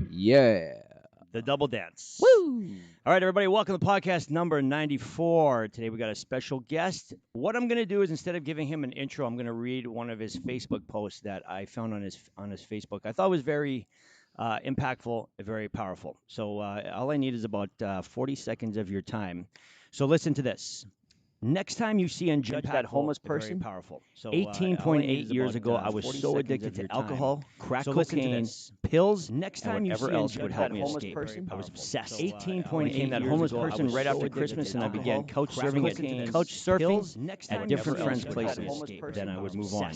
Yeah. The double dance. Woo! All right, everybody, welcome to podcast number 94. Today we got a special guest. What I'm going to do is instead of giving him an intro, I'm going to read one of his Facebook posts that I found on his Facebook. I thought it was very impactful, very powerful. So all I need is about 40 seconds of your time. So listen to this. Next time you see and judge that homeless person, powerful. So 18.8 years ago, I was so addicted to alcohol, crack cocaine, pills, next time whatever else would help me escape. I was obsessed. 18.8 that homeless person right after Christmas, and I began couch serving at couch surfing at different friends' places. Then I would move on.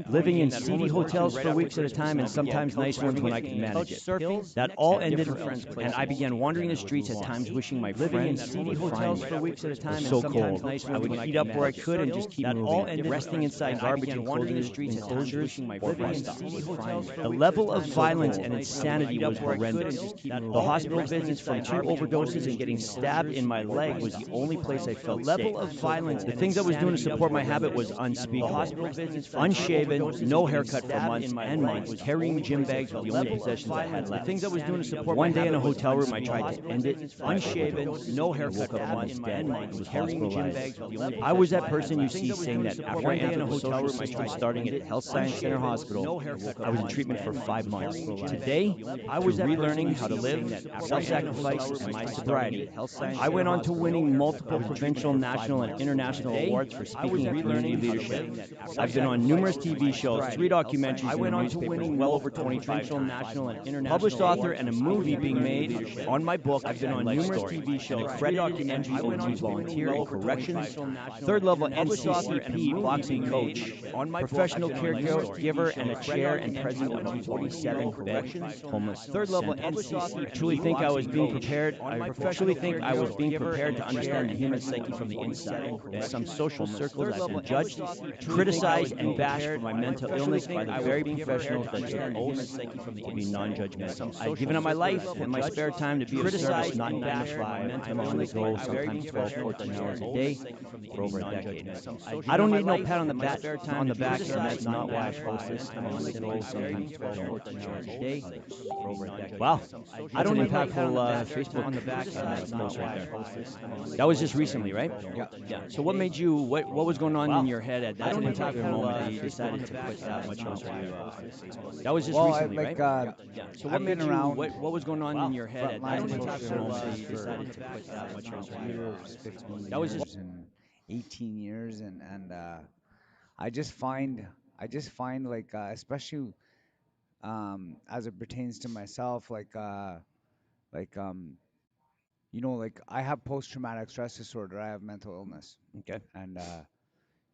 Living in seedy hotels for weeks at a time, and sometimes nice ones when I could manage it. That all ended, and I began wandering the streets at times, wishing my friends would find me. For weeks at a time, so cold. I would eat up where I could and just keep moving. Resting inside garbage enclosures, or bus stops. The level of violence and insanity was horrendous. The hospital visits from 2 overdoses and getting stabbed in my leg was the only place I felt safe. The things I was doing to support my habit was unspeakable. Unshaven, no haircut for months and months, carrying gym bags were the only possessions I had left. The things I was doing to support one day in a hotel room, I tried to end it. Unshaven, no haircut for months and months, carrying gym bags. I was that person you see saying that after I entered the social system starting at the Health Science Center Hospital, I was in treatment for 5 months. Today, I was relearning how to live, self-sacrifice, and my sobriety. I went on to winning multiple provincial, national, and international awards for speaking and community leadership. I've been on numerous TV shows, 3 documentaries, and newspapers, well over 25 times. National and international published author and a movie being made on my book. I've been on numerous TV shows, accredited NGO volunteer in corrections, third level NCCP boxing coach, professional caregiver, and a chair and president of 47 corrections homeless. Third level NCCP. I truly think I was being prepared. I truly think I was being prepared to understand the human psyche from the inside. In some social circles, I've been judged, criticized, and bashed for my mental illness by the very professionals that took oaths to be non-judgmental. I've given up my life and my spare time to be criticized, not bashed. I'm on the go, sometimes 12, 14 hours a day for over a decade. I don't need no pat on the back, and that's not why I post this. I'm on the go, sometimes 12, 14 hours a day for over a decade. Wow, that's an impactful Facebook on the back, and that's post right there. That was just recently, right? Yeah. So what made you? What was going on in your head at that particular moment that you decided to put that much on Facebook? That was just recently, right? Yeah. So what made you? What was going on in your head at that particular moment that you decided to put that much on Facebook? That was just. 18 years and I just find like especially as it pertains to myself like like I have post-traumatic stress disorder. I have mental illness. Okay. And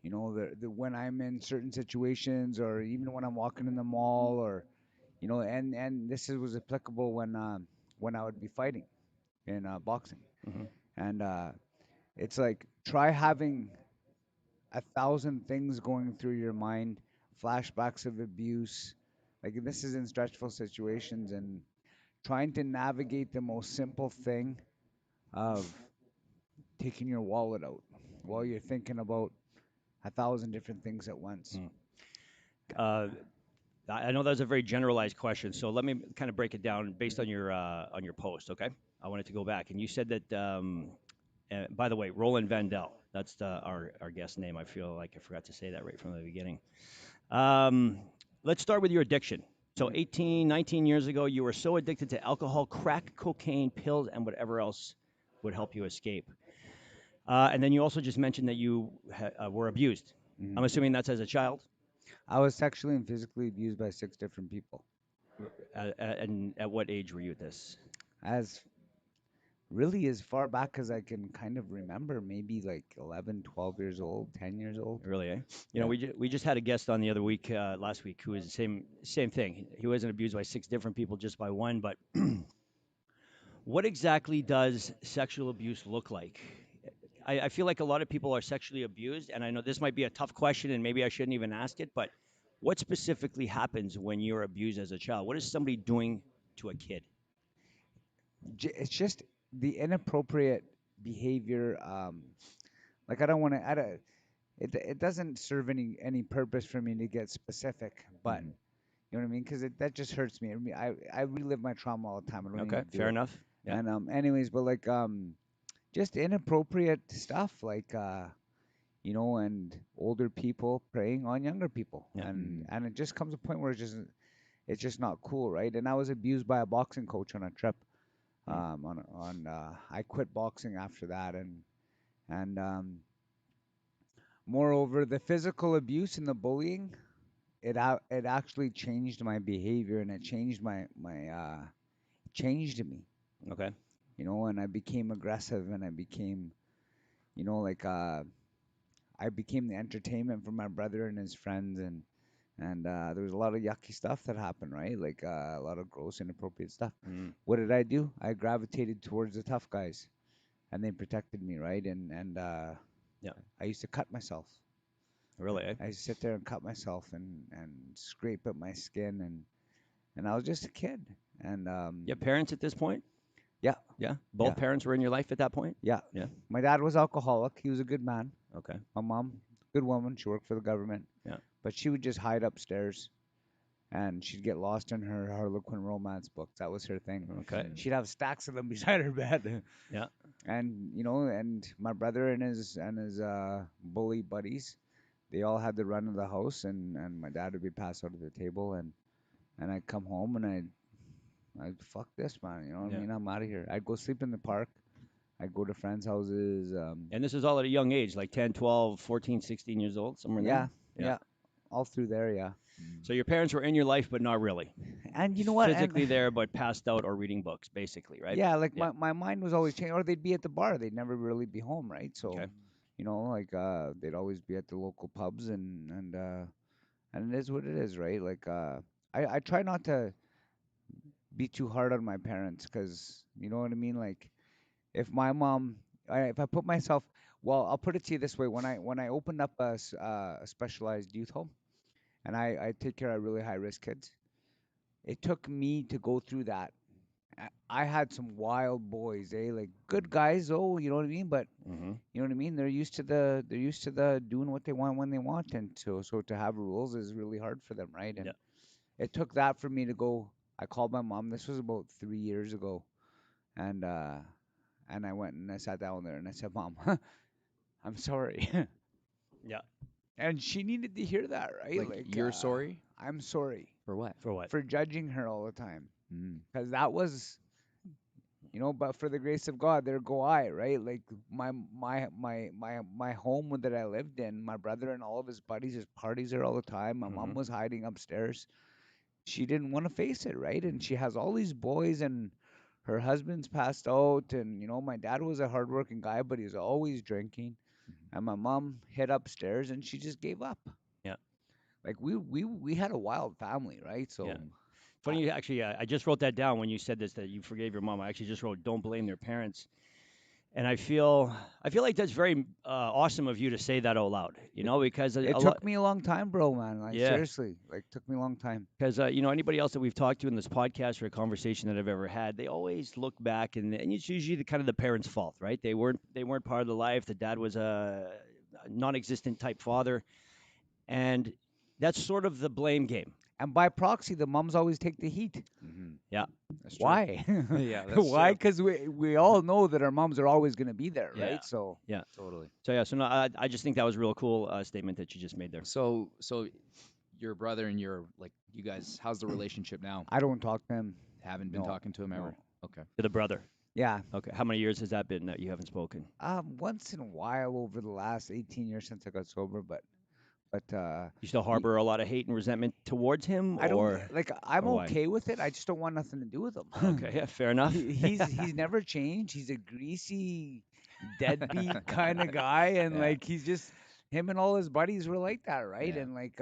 when I'm in certain situations, or even when I'm walking in the mall, or and was applicable when I would be fighting in boxing. Mm-hmm. And it's like, try having 1,000 things going through your mind, flashbacks of abuse. Like, this is in stressful situations, and trying to navigate the most simple thing of taking your wallet out while you're thinking about 1,000 different things at once. Uh, I know that was a very generalized question, so let me kind of break it down based on your post. Okay, I wanted to go back, and you said that. By the way, Roland Vandal. That's our guest name. I feel like I forgot to say that right from the beginning. Let's start with your addiction. So 18, 19 years ago, you were so addicted to alcohol, crack, cocaine, pills, and whatever else would help you escape. And then you also just mentioned that you were abused. Mhm. I'm assuming that's as a child. I was sexually and physically abused by 6 different people. And at what age were you at this? As Really, as far back as I can kind of remember, maybe like 11, 12 years old, 10 years old. Really, eh? Yeah. We just had a guest on the other week, last week, who was the same thing. He wasn't abused by 6 different people, just by one. But what exactly does sexual abuse look like? I feel like a lot of people are sexually abused, and I know this might be a tough question, and maybe I shouldn't even ask it, but what specifically happens when you're abused as a child? What is somebody doing to a kid? It's just the inappropriate behavior. Like, I don't want to. it doesn't serve any purpose for me to get specific, but Hmm. you know what I mean? Because that just hurts me. I mean, I relive my trauma all the time. I don't Okay, need to do fair it. enough. Yeah, And anyways, but like just inappropriate stuff like and older people preying on younger people, yeah. and Hmm. and it just comes a point where it's just not cool, right? And I was abused by a boxing coach on a trip. Mm. I quit boxing after that, and moreover, the physical abuse and the bullying, it actually changed my behavior, and it changed my changed me, Okay. and I became aggressive, and I became, like I became the entertainment for my brother and his friends, and there was a lot of yucky stuff that happened, right? Like a lot of gross, inappropriate stuff. Mm. What did I do? I gravitated towards the tough guys, and they protected me, right? And Yeah. I used to cut myself. Really? Eh? I used to sit there and cut myself and scrape at my skin, and I was just a kid, and You have parents at this point? yeah, Yeah. yeah, Both parents were in your life at that point? yeah. Yeah. My dad was alcoholic. He was a good man. Okay. My mom, good woman. She worked for the government, Yeah. but she would just hide upstairs, and she'd get lost in her Harlequin romance books. That was her thing. Okay. Hmm. She'd have stacks of them beside her bed. Yeah. And my brother and his bully buddies, they all had the run of the house, and my dad would be passed out at the table, and I'd come home, and I'd fuck this, man. You know what I Yeah. mean? I'm out of here. I'd go sleep in the park. I'd go to friends' houses. And this is all at a young age, like 10, 12, 14, 16 years old, somewhere in there? Yeah, Yeah. yeah, all through there, yeah. So your parents were in your life, but not really. And you know what? And Physically there, but passed out or reading books, basically, right? yeah, like Yeah. my mind was always changing, or they'd be at the bar. They'd never really be home, right? So, Okay. like they'd always be at the local pubs, and it is what it is, right? Like I try not to be too hard on my parents, because you know what I mean. Like if my mom, if I put myself, well, I'll put it to you this way: when I opened up a specialized youth home, and I take care of really high risk kids, it took me to go through that. I had some wild boys, like good guys, oh, you know what I mean, but Mm-hmm. you know what I mean. They're used to the doing what they want when they want, and so to have rules is really hard for them, right? Yeah. And it took that for me to go. I called my mom. This was about 3 years ago, and I went and I sat down there and I said, "Mom, I'm sorry," Yeah. and she needed to hear that, right? Like Like, you're sorry I'm sorry for what? For what? for judging her all the time, Mm. because that was, but for the grace of God, there go I, right? Like my home that I lived in, my brother and all of his buddies, his parties there all the time. My Mm-hmm. mom was hiding upstairs. She didn't want to face it, right? And she has all these boys, and her husband's passed out, and my dad was a hardworking guy, but he was always drinking. Mhm. And my mom hid upstairs, and she just gave up. Yeah. Like we had a wild family, right? Yeah. So I, Funny, actually, I just wrote that down when you said this, that you forgave your mom. I actually just wrote, "Don't blame their parents," and I feel like that's very awesome of you to say that out loud. Because it a lot, took me a long time, bro, man. Like yeah, seriously, like took me a long time. because anybody else that we've talked to in this podcast or a conversation that I've ever had, they always look back, and it's usually the kind of the parents' fault, right? They weren't part of the life. The dad was a non-existent type father, and that's sort of the blame game. And by proxy, the moms always take the heat. Hmm. Yeah. That's true. Why? Yeah, that's Why? true. Because we all know that our moms are always going to be there, Yeah. right? So Yeah. Totally. So yeah. So no, I just think that was a real cool statement that you just made there. So your brother and you guys, how's the relationship now? I don't talk to him. Haven't been No, talking to him ever. no. Okay. To the brother. Yeah. Okay. How many years has that been that you haven't spoken? Once in a while over the last 18 years since I got sober, but You still he, harbor a lot of hate and resentment towards him, I don't or like. I'm why? okay with it. I just don't want nothing to do with him. Okay, yeah, fair enough. He's never changed. He's a greasy, deadbeat kind of guy, and Yeah. like he's just him and all his buddies were like that, right? Yeah. And like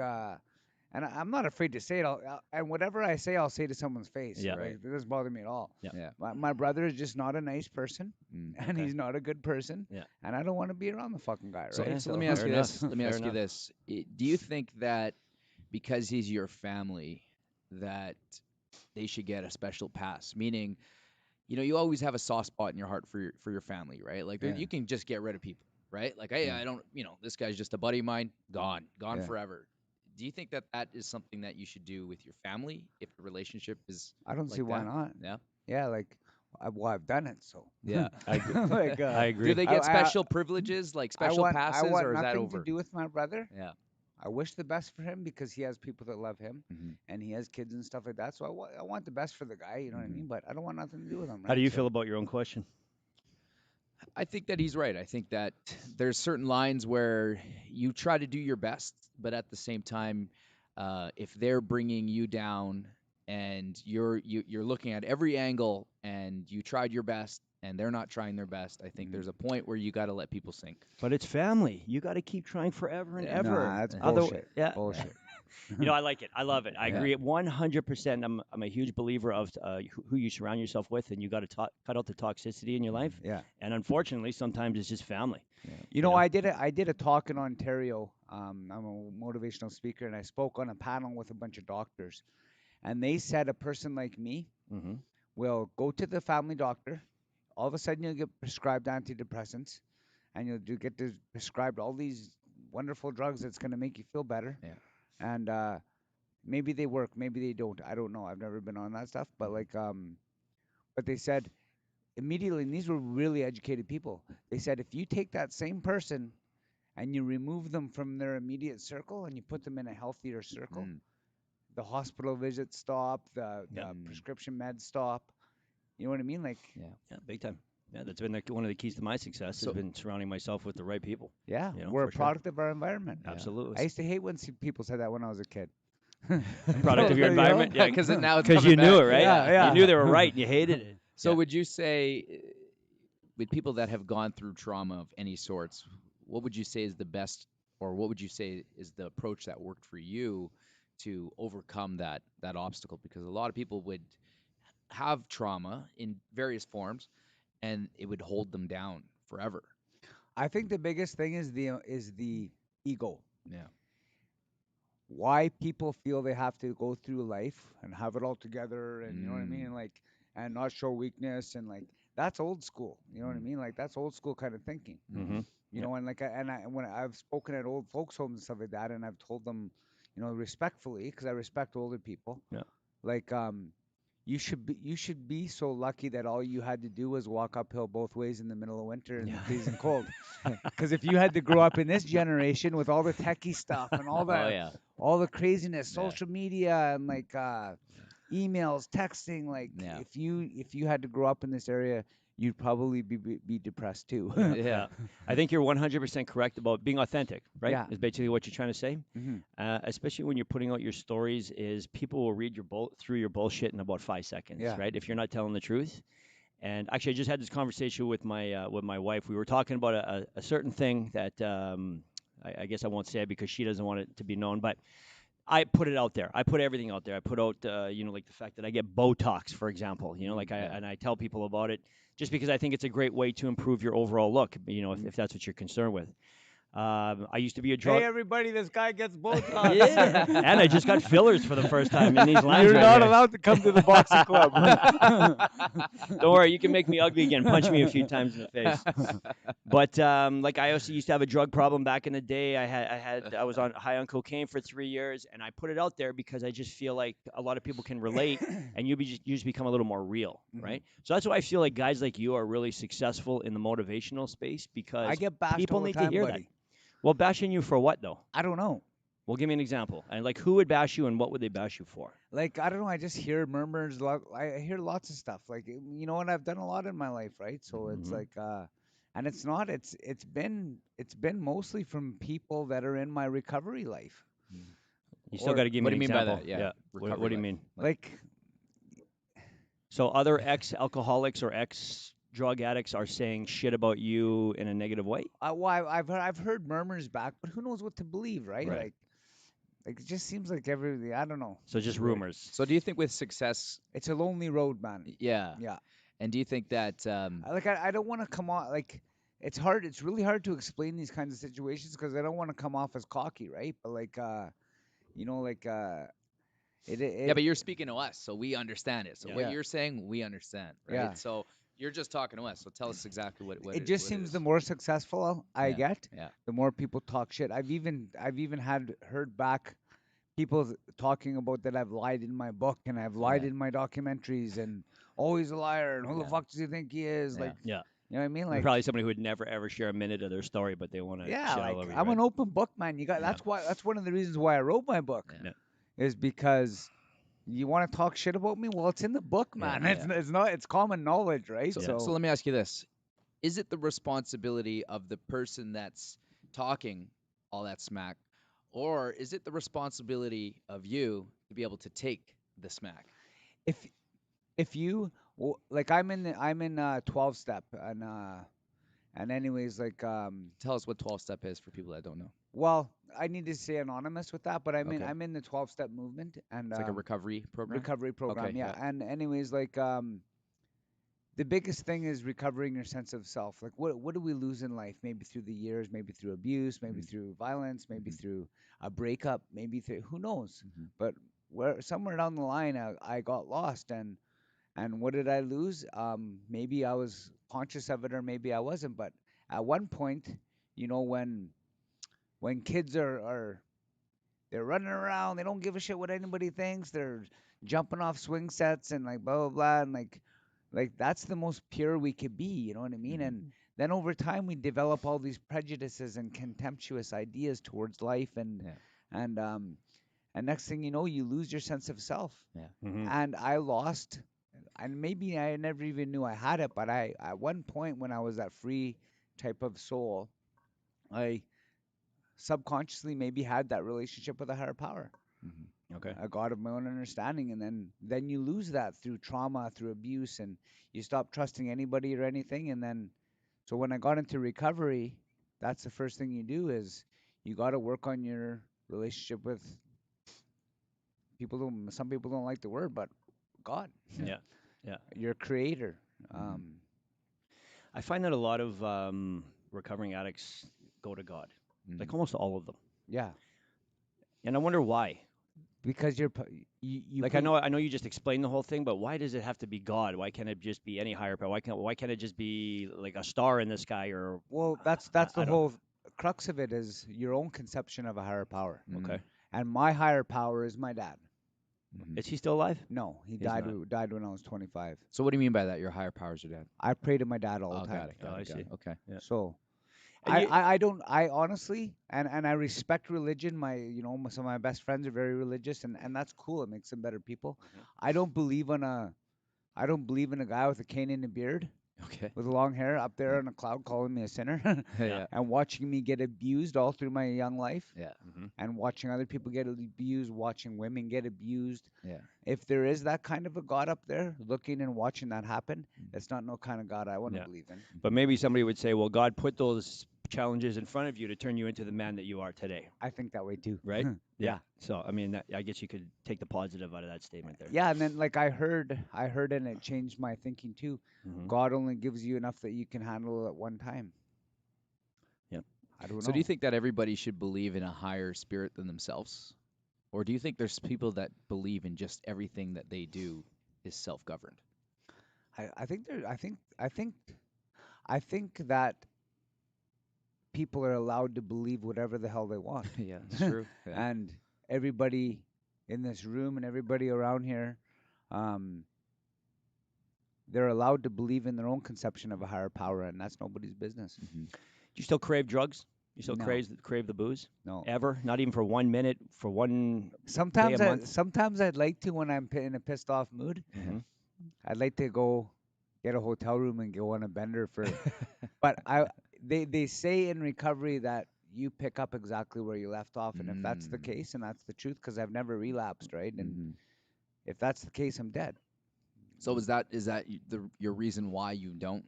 and I'm not afraid to say it. And whatever I say, I'll say to someone's face. Yeah. Like, Right. it doesn't bother me at all. Yeah. Yeah. My brother is just not a nice person, Mm. and Okay. he's not a good person, Yeah. and I don't want to be around the fucking guy, So, right? Yeah, so let me ask fair you enough. this. Let me Fair ask you enough. this. Do you think that because he's your family, that they should get a special pass? Meaning, you always have a soft spot in your heart for your family, right? Like Yeah. you can just get rid of people. right? Like, hey, Yeah. I don't, this guy's just a buddy of mine, gone Yeah. forever. Do you think that that is something that you should do with your family if the relationship is I don't see like why that? not. Yeah. Yeah, like, I've done it, so Yeah. I agree. like, I Do agree. they get special privileges, like special I passes, want or is that nothing to over? do with my brother. Yeah. I wish the best for him because he has people that love him, Hmm. and he has kids and stuff like that. So I want the best for the guy. You know what I Hmm. mean? But I don't want nothing to do with him, How do right? you So feel about your own question? I think that he's right. I think that there's certain lines where you try to do your best, but at the same time, if they're bringing you down and you're looking at every angle and you tried your best and they're not trying their best, I think mhm. there's a point where you got to let people sink. But it's family. You got to keep trying forever and Yeah. ever. Nah, that's Other, bullshit. yeah, Bullshit. I like it. I love it. I Yeah. agree 100%. I'm a huge believer of who you surround yourself with, and you got to cut out the toxicity in your life. Yeah. And unfortunately, sometimes it's just family. Yeah. You know, I did a talk in Ontario. I'm a motivational speaker, and I spoke on a panel with a bunch of doctors, and they said a person like me Mm-hmm. will go to the family doctor. All of a sudden, you'll get prescribed antidepressants, and get prescribed all these wonderful drugs that's going to make you feel better. Yeah. And maybe they work, maybe they don't. I don't know. I've never been on that stuff, but Mhm. like, but they said immediately, and these were really educated people. They said if you take that same person and you remove them from their immediate circle and you put them in a healthier circle, Mm. the hospital visits stop, the Yep. prescription meds stop. You know what I mean? Like, Yeah. Yeah, big time. Yeah, that's been one of the keys to my success So has been surrounding myself with the right people. yeah, You know, we're a for sure. product of our environment. Yeah. Absolutely. I used to hate when people said that when I was a kid. Product of your You know? environment. Yeah, Because now it's because coming you knew back. it, right? Yeah, yeah. You knew they were right, and you hated it. So Yeah. would you say, with people that have gone through trauma of any sorts, what would you say is the best, or what would you say is the approach that worked for you to overcome that obstacle? Because a lot of people would have trauma in various forms, and it would hold them down forever. I think the biggest thing is the ego. Yeah. Why people feel they have to go through life and have it all together, and you know what I Mm. mean, like, and not show weakness, and like that's old school. You know what I Mm. mean? Like that's old school kind of thinking. Mm-hmm. Mm-hmm. You Yep. know, and like when I've spoken at old folks' homes and stuff like that, and I've told them, respectfully, because I respect older people, Yeah. like you should be so lucky that all you had to do was walk uphill both ways in the middle of winter in the Yeah. freezing cold. Because if you had to grow up in this generation with all the techie stuff and all Oh the yeah. all the craziness, Yeah. social media and like emails, texting, like Yeah. if you had to grow up in this area, you'd probably be depressed too. Yeah. I think you're 100% correct about being authentic, right? Yeah. Is basically what you're trying to say. Hmm. Especially when you're putting out your stories, is people will read through your bullshit in about 5 seconds, Yeah. right? If you're not telling the truth. And actually, I just had this conversation with my wife. We were talking about a certain thing that I guess I won't say it because she doesn't want it to be known, but I put it out there. I put everything out there. I put out, like the fact that I get Botox, for example. Like Yeah. and I tell people about it just because I think it's a great way to improve your overall look. If that's what you're concerned with. I used to be a drug. Hey everybody, this guy gets both. Yeah, and I just got fillers for the first time in these lines. You're right not here. allowed to come to the boxing club. Don't worry, you can make me ugly again. Punch me a few times in the face. But like I also used to have a drug problem back in the day. I was on high on cocaine for 3 years, and I put it out there because I just feel like a lot of people can relate, and you just become a little more real, Mhm. right? So that's why I feel like guys like you are really successful in the motivational space because I get bashed people all the need time, to hear buddy. that. Well, bashing you for what though? I don't know. Well, give me an example. And like, who would bash you, and what would they bash you for? Like I don't know. I just hear murmurs. I hear lots of stuff. Like and I've done a lot in my life, right? So it's Mhm. like, and it's not. It's been mostly from people that are in my recovery life. You still Or got to give What me do an you mean by example. that? Yeah. What Recovery do you life. mean? like So other ex-alcoholics or ex-drug addicts are saying shit about you in a negative way? I've heard murmurs back, but who knows what to believe, right? Right. Like it just seems like everything. I don't know. So just It's weird. rumors. So do you think with success, It's a lonely road, man. yeah. Yeah. And do you think that I don't want to come off like it's hard. It's really hard to explain these kinds of situations because I don't want to come off as cocky, right? But like like yeah, but you're speaking to us, so we understand it. So what Yeah. Yeah. you're saying, we understand, right? Yeah. So You're just talking to us, so tell us exactly It just what it seems the is. more successful I Yeah, get, yeah, the more people talk shit. I've even had heard back people talking about that I've lied in my book and I've lied yeah, in my documentaries and oh he's a liar and who the yeah, fuck does he think he is? yeah. Like Yeah. you know what I mean? There's Like probably somebody who would never ever share a minute of their story, but they want to yeah, shit all like over you, I'm right? an open book, man. You got Yeah. that's one of the reasons why I wrote my book Yeah, Yeah. is because you want to talk shit about me? Well, it's in the book, Yeah. man. yeah. It's not it's common knowledge, right? So, Yeah. so So let me ask you this: is it the responsibility of the person that's talking all that smack, or is it the responsibility of you to be able to take the smack? if if you like I'm in 12 step and anyways like Tell us what 12 step is for people that don't know. well I need to stay anonymous with that, but Okay, I'm in the 12 step movement and it's like a recovery program. recovery program, Okay, yeah. yeah. And anyways like the biggest thing is recovering your sense of self. Like what do we lose in life? Maybe through the years, maybe through abuse, maybe Mm-hmm. through violence, maybe Mm-hmm. through a breakup, maybe through who knows. Mm-hmm. But where somewhere down the line I got lost and what did I lose? Maybe I was conscious of it or maybe I wasn't. But at one point, you know, when kids are they're running around, they don't give a shit what anybody thinks. They're jumping off swing sets and like blah blah blah and like that's the most pure we could be, you know what I mean? Mm-hmm. And then over time we develop all these prejudices and contemptuous ideas towards life Yeah, and um and next thing you know you lose your sense of self. yeah. Hmm. And I lost and maybe I never even knew I had it, but I at one point when I was that free type of soul, I subconsciously maybe had that relationship with a higher power, Mm-hmm. Okay. a God of my own understanding, and then you lose that through trauma, through abuse, and you stop trusting anybody or anything. And then, so when I got into recovery, that's the first thing you do is you got to work on your relationship with people. Some people don't like the word, but God, Yeah. Yeah. Yeah. your Creator. Mm-hmm. I find that a lot of recovering addicts go to God, Mm-hmm. like almost all of them, Yeah, and I wonder why. because you Like I know you just explained the whole thing, but why does it have to be God? Why can't it just be any higher power? Why can't it just be like a star in the sky or well, that's the I don't whole crux of it is your own conception of a higher power. Mm-hmm. okay. And my higher power is my dad. Mm-hmm. Is he still alive? No, he He's died not. died when I was 25. So what do you mean by that? Your higher powers are dead. I pray to my dad all Oh, the time. got it, Oh, got I it, got see. it. Okay. Yeah. So And you I don't I honestly and I respect religion. My some of my best friends are very religious and that's cool. It makes them better people. Mhm. I don't believe in a I don't believe in a guy with a cane and a beard Okay. with long hair up Yeah. there on a cloud calling me a sinner Yeah. Yeah. and watching me get abused all through my young life Yeah. Mhm. and watching other people get abused, watching women get abused. Yeah. If there is that kind of a God up there looking and watching that happen, Mhm. that's not no kind of God I want to Yeah. believe in. But maybe somebody would say, well, God put those challenges in front of you to turn you into the man that you are today, I think that way too. right? Yeah. So, I mean, I guess you could take the positive out of that statement there. Yeah, and then like I heard and it changed my thinking too. Hmm. God only gives you enough that you can handle at one time. Yeah. I don't So do you know. think that everybody should believe in a higher spirit than themselves? Or do you think there's people that believe in just everything that they do is self-governed? I think there I think that people are allowed to believe whatever the hell they want. Yeah, it's true. Yeah. And everybody in this room and everybody around here, um, they're allowed to believe in their own conception of a higher power, and that's nobody's business. Hmm. Do you still crave drugs? You still No, crave the booze? no. Ever? Not even for 1 minute, for one day a month? Sometimes I'd like to when I'm in a pissed off mood. Hmm. I'd like to go get a hotel room and go on a bender for. But they say in recovery that you pick up exactly where you left off, and if that's the Mm. case, and that's the truth, because I've never relapsed, right? And Hmm. if that's the case, I'm dead. So is that your reason why you don't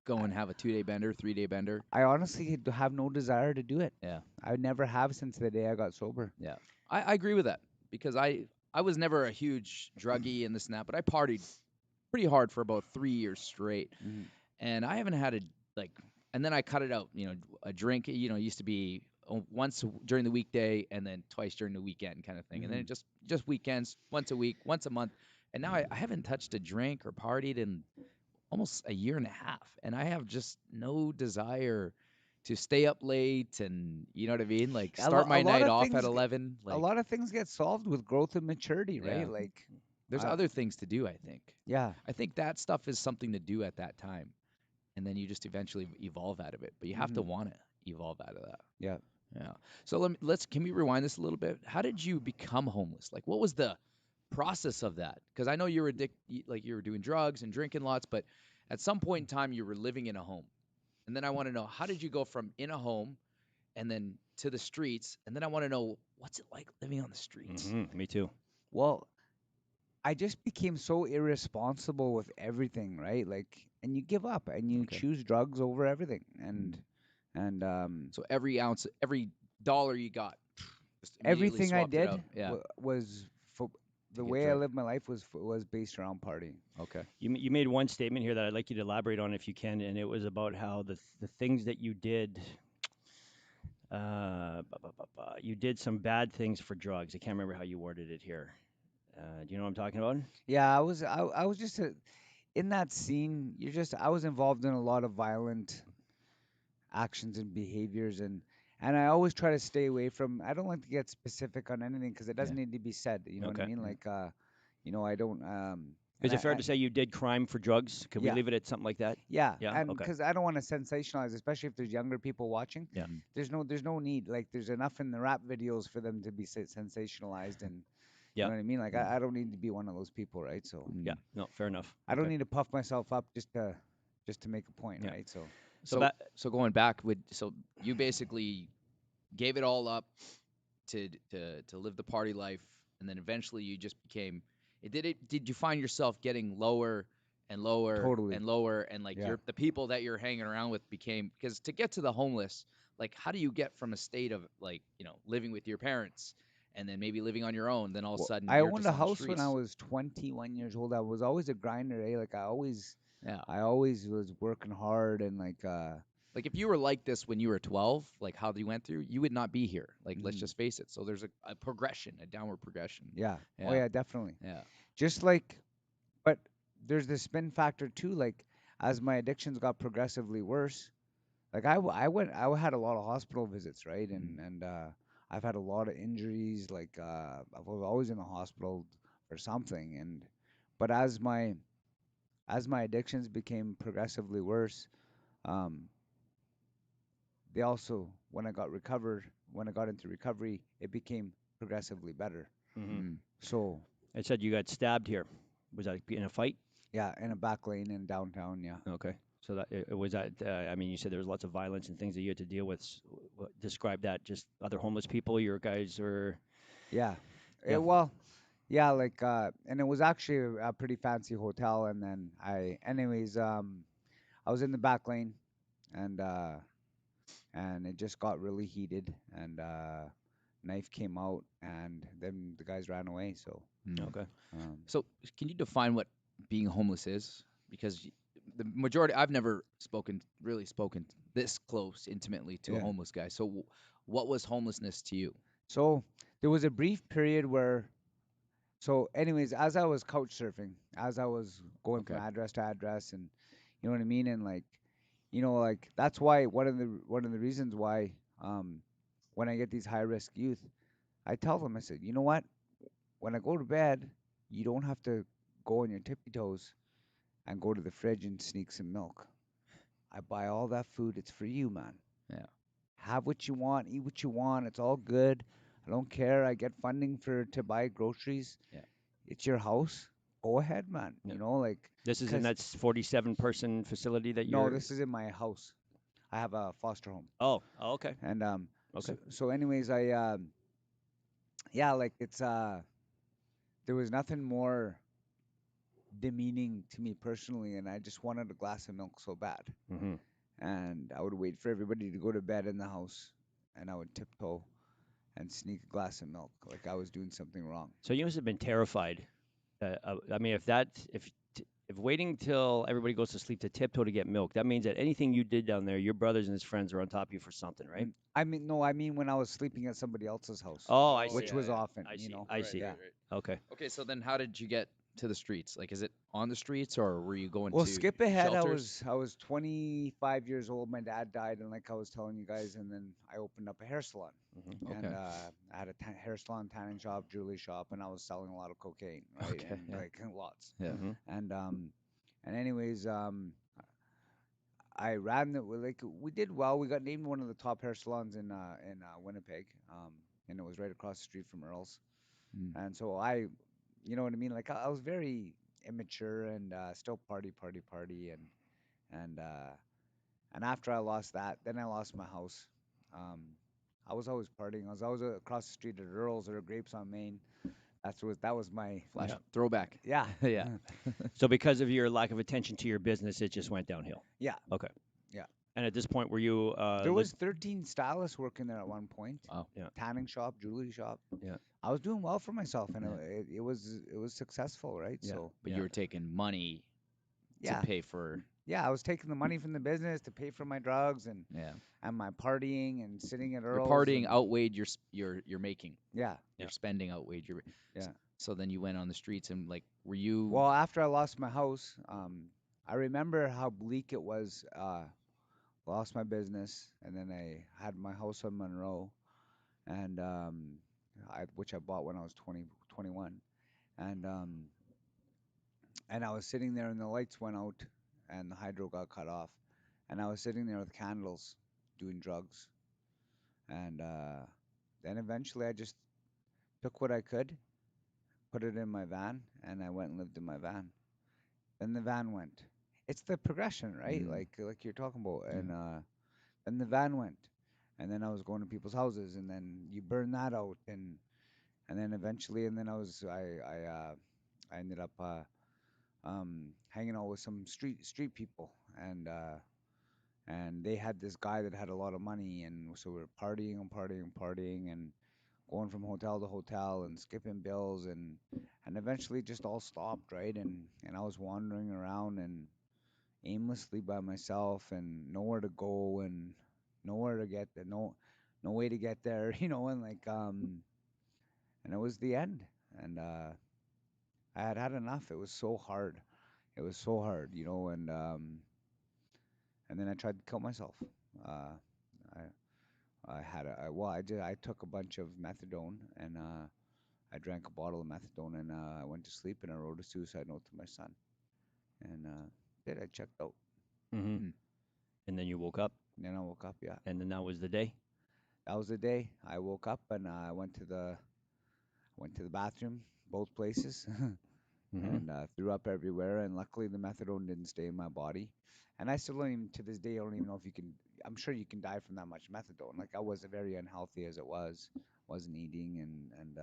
go and have a 2-day bender, 3-day bender? I honestly have no desire to do it. Yeah. I never have since the day I got sober. Yeah. I agree with that because I was never a huge druggie and this and that, but I partied pretty hard for about 3 years straight. Mhm. And I haven't had a like, and then I cut it out. A drink. Used to be once during the weekday and then twice during the weekend kind of thing, and then Mhm. just weekends, once a week, once a month. And now I haven't touched a drink or partied in almost a year and a half, and I have just no desire to stay up late and you know what I mean? Like start A my lot night of off at things 11. a Like lot of things get solved with growth and maturity, yeah. right? Like, There's uh, other things to do, I think. yeah. I think that stuff is something to do at that time. And then you just eventually evolve out of it. But you have to Hmm. want to evolve out of that. Yeah. Yeah. So let's can we rewind this a little bit? How did you become homeless? Like what was the process of that? Because I know you were like you were doing drugs and drinking lots, but at some point in time you were living in a home. And then I want to know how did you go from in a home and then to the streets? And then I want to know what's it like living on the streets? Me too. Well, I just became so irresponsible with everything, right? Like, and you give up and you Okay. choose drugs over everything, Mm. and So every ounce, every dollar you got, just immediately everything I swapped it did out. Yeah, was for to the get way I drug. lived my life was based around partying. Okay. You made one statement here that I'd like you to elaborate on if you can, and it was about how the things that you did. You did some bad things for drugs. I can't remember how you worded it here. Do you know what I'm talking about? Yeah, I was just in that scene. I was involved in a lot of violent actions and behaviors, and I always try to stay away from. I don't like to get specific on anything because it Yeah. doesn't need to be said. You know what I Okay. mean? Yeah. Like, I don't. Is And it fair to say you did crime for drugs? Could we yeah, leave it at something like that? yeah, Yeah. and Okay. because I don't want to sensationalize, especially if there's younger people watching. Yeah. Mhm. There's no need. Like, there's enough in the rap videos for them to be sensationalized, and you Yeah. know what I mean. Like, Mm. I don't need to be one of those people, right? So Yeah. Mm. No. Fair enough. I don't Okay. need to puff myself up just to make a point, Yeah. right? So So So back. so going back, would so you basically gave it all up to live the party life, and then eventually you just became. Did you find yourself getting lower and lower totally, and lower, and like yeah. the people that you're hanging around with became because to get to the homeless, like how do you get from a state of like living with your parents and then maybe living on your own, then all of a Well, sudden I you're owned just a on the house when I streets? was 21 years old. I was always a grinder, eh? Like, Yeah. I always was working hard and like, Like if you were like this when you were 12, like how you went through, you would not be here. Like let's mhm, just face it. So there's a progression, a downward progression. yeah. Oh Yeah. yeah, definitely. Yeah. Just like, but there's the spin factor too. Like, as my addictions got progressively worse, like I had a lot of hospital visits, right? Mm. And I've had a lot of injuries. Like, I was always in the hospital for something. But as my addictions became progressively worse, um, they also when I got into recovery, it became progressively better. Hmm. Mm. So I said you got stabbed here. Was that in a fight? yeah, in a back lane in downtown, yeah. Okay. So that it was that. I mean, you said there was lots of violence and things that you had to deal with. Describe that. Just other homeless people. Your guys were. Yeah. Yeah. Well, yeah, like, and it was actually a pretty fancy hotel, and then I was in the back lane, and it just got really heated, and knife came out, and then the guys ran away. So Mm. Okay. um, So can you define what being homeless is? Because the majority, I've never really spoken this close intimately to a yeah. homeless guy. So what was homelessness to you? So there was a brief period where, so anyways, as I was couch surfing, as I was going from Okay. address to address, and you know what I mean, and like, like, that's why one of the reasons why, um, when I get these high risk youth, I tell them, I said, you know what, when I go to bed, you don't have to go on your tippy toes and go to the fridge and sneak some milk. I buy all that food. It's for you, man. Yeah. Have what you want, eat what you want. It's all good. I don't care. I get funding for to buy groceries. Yeah. It's your house. Go ahead, man. Yeah. Like, This is in cause that 47-person facility that no, you're. this is in my house. I have a foster home, Oh. Oh. Okay. and Okay. so anyways, I yeah, like, it's there was nothing more demeaning to me personally, and I just wanted a glass of milk so bad. Hmm. And I would wait for everybody to go to bed in the house, and I would tiptoe and sneak a glass of milk like I was doing something wrong. So you must have been terrified. I mean, if waiting till everybody goes to sleep to tiptoe to get milk, that means that anything you did down there, your brothers and his friends are on top of you for something, right? I mean, no, I mean when I was sleeping at somebody else's house, Oh, I Oh see. which yeah, was yeah. often, I see. I Right, see. right, yeah. right. Okay. Okay, so then how did you get to the streets? Like, is it on the streets or were you going Well, to skip ahead. I shelters? was I was 25 years old. My dad died, and like I was telling you guys, and then I opened up a hair salon, Hmm. and Okay. I had a hair salon, tanning shop, jewelry shop, and I was selling a lot of cocaine, right, Okay. and Yeah. like lots, Yeah. Hmm. and anyways, I ran the like we did well. We got named one of the top hair salons in Winnipeg, and it was right across the street from Earl's. Mm. And so you know what I mean? Like I was very immature and still party, and and after I lost that, then I lost my house. Um, I was always partying. I was always across the street at Earl's or Grapes on Main. That was my Flash throwback. yeah Yeah. So because of your lack of attention to your business, it just went downhill. yeah Okay. yeah. And at this point, were you There was 13 stylists working there at one point. Wow. Yeah. Tanning shop, jewelry shop. Yeah. I was doing well for myself, and Yeah. it was successful, right? Yeah. So But Yeah. you were taking money to yeah, pay for. yeah, I was taking the money from the business to pay for my drugs Yeah. and my partying and sitting at Your Earl's partying and outweighed your making. yeah, Yeah. Your spending outweighed your. yeah. So then you went on the streets and like, were you? Well, after I lost my house, I remember how bleak it was. Lost my business, and then I had my house on Monroe, and which I bought when I was 21, and and I was sitting there, and the lights went out, and the hydro got cut off, and I was sitting there with candles, doing drugs, and then eventually I just took what I could, put it in my van, and I went and lived in my van. Then the van went. It's the progression, right? Mm, Like you're talking about, yeah. and then the van went, and then I was going to people's houses, and then you burn that out, and then eventually, and then I ended up hanging out with some street people, and they had this guy that had a lot of money, and so we were partying, and going from hotel to hotel and skipping bills, and eventually just all stopped, right? And I was wandering around and aimlessly by myself, and nowhere to go, and nowhere to get there, no way to get there, and and it was the end, and I had had enough. It was so hard. It was so hard, and then I tried to kill myself. Uh, I had a I, well, I did. I took a bunch of methadone, and I drank a bottle of methadone, and I went to sleep, and I wrote a suicide note to my son, and did I checked out, Hmm. Mm. And then you woke up, and then I woke up. Yeah, and then that was the day. that was the day. I woke up, and I went to the bathroom, both places, Hmm. and threw up everywhere. And luckily, the methadone didn't stay in my body. And I still don't even, to this day, I don't even know if you can. I'm sure you can die from that much methadone. Like I was very unhealthy as it was, wasn't eating, and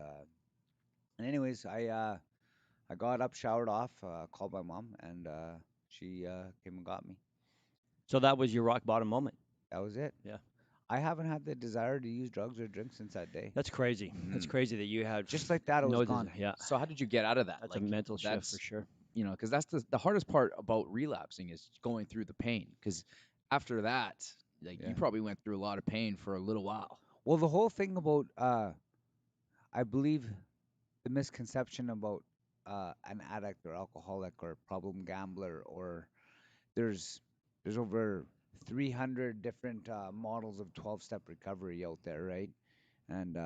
anyways, I got up, showered off, called my mom, and she came and got me. So that was your rock bottom moment. That was it. Yeah. I haven't had the desire to use drugs or drink since that day. That's crazy. That's Mm. crazy that you had Just like that, it was no gone. Yeah. So how did you get out of that? That's a Like, mental shift for that's sure. because that's the hardest part about relapsing is going through the pain. Because after that, like Yeah. you probably went through a lot of pain for a little while. Well, the whole thing about I believe the misconception about an addict or alcoholic or problem gambler or there's there's over 300 different models of 12-step recovery out there, right? And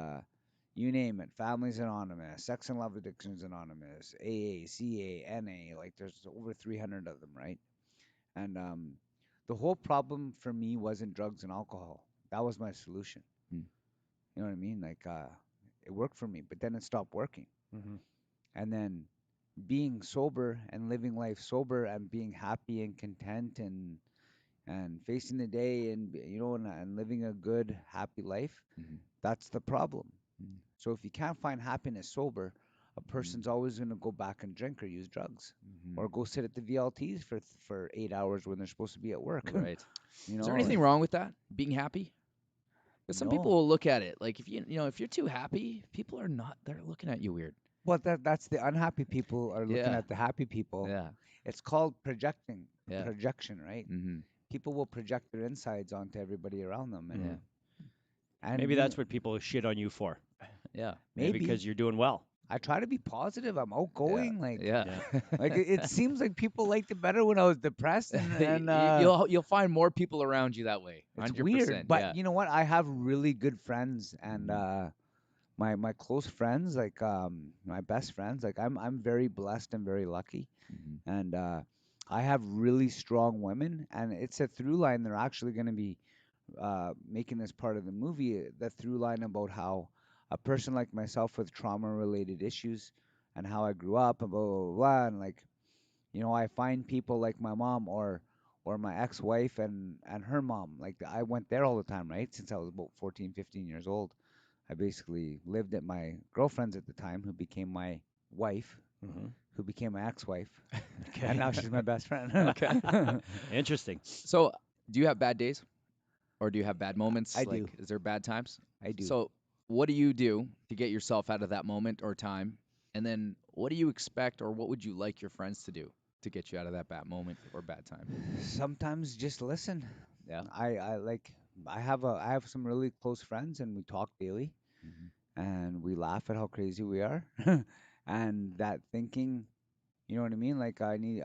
you name it, Families Anonymous, Sex and Love Addictions Anonymous, AA, CA, NA, like there's over 300 of them, right? And the whole problem for me wasn't drugs and alcohol. That was my solution. Mm. You know what I mean? Like it worked for me, but then it stopped working. Hmm. And then being sober and living life sober and being happy and content and facing the day and and living a good happy life, Mm-hmm. that's the problem. Mm. So if you can't find happiness sober, a person's always going to go back and drink or use drugs Mm-hmm. or go sit at the VLTs for 8 hours when they're supposed to be at work. Right. you Is there know anything like, wrong with that? Being happy? Because some people no. will look at it like if you're too happy, people are not. They're looking at you weird. Well, that's the unhappy people are looking Yeah. at the happy people. Yeah. It's called Yeah. projection, right? Mm-hmm. People will project their insides onto everybody around them, Yeah. and Maybe that's what people shit on you for. Yeah. Maybe maybe because you're doing well. I try to be positive. I'm Yeah. outgoing. Yeah. Yeah. It seems like people liked it better when I was depressed, and You'll find more people around you that way. it's weird. 100%. But Yeah. you know what? I have really good friends, and Mhm. my close friends, like my best friends. Like I'm very blessed and very lucky, Mhm. and I have really strong women, and it's a through line. They're actually going to be making this part of the movie. The through line about how a person like myself with trauma related issues and how I grew up and blah blah blah, blah and like I find people like my mom or my ex-wife and her mom. Like I went there all the time, right? Since I was about 14, 15 years old. I basically lived at my girlfriend's at the time who became my wife, Hmm. who became my ex-wife, and Okay. now she's my best friend. Okay. Interesting. So, do you have bad days or do you have bad I moments? Like, do. is there bad times? I do. So, what do you do to get yourself out of that moment or time? And then, what do you expect or what would you like your friends to do to get you out of that bad moment or bad time? Sometimes just listen. Yeah. I like I have some really close friends and we talk daily Hmm. and we laugh at how crazy we are. And that thinking, you know what I mean? Like I need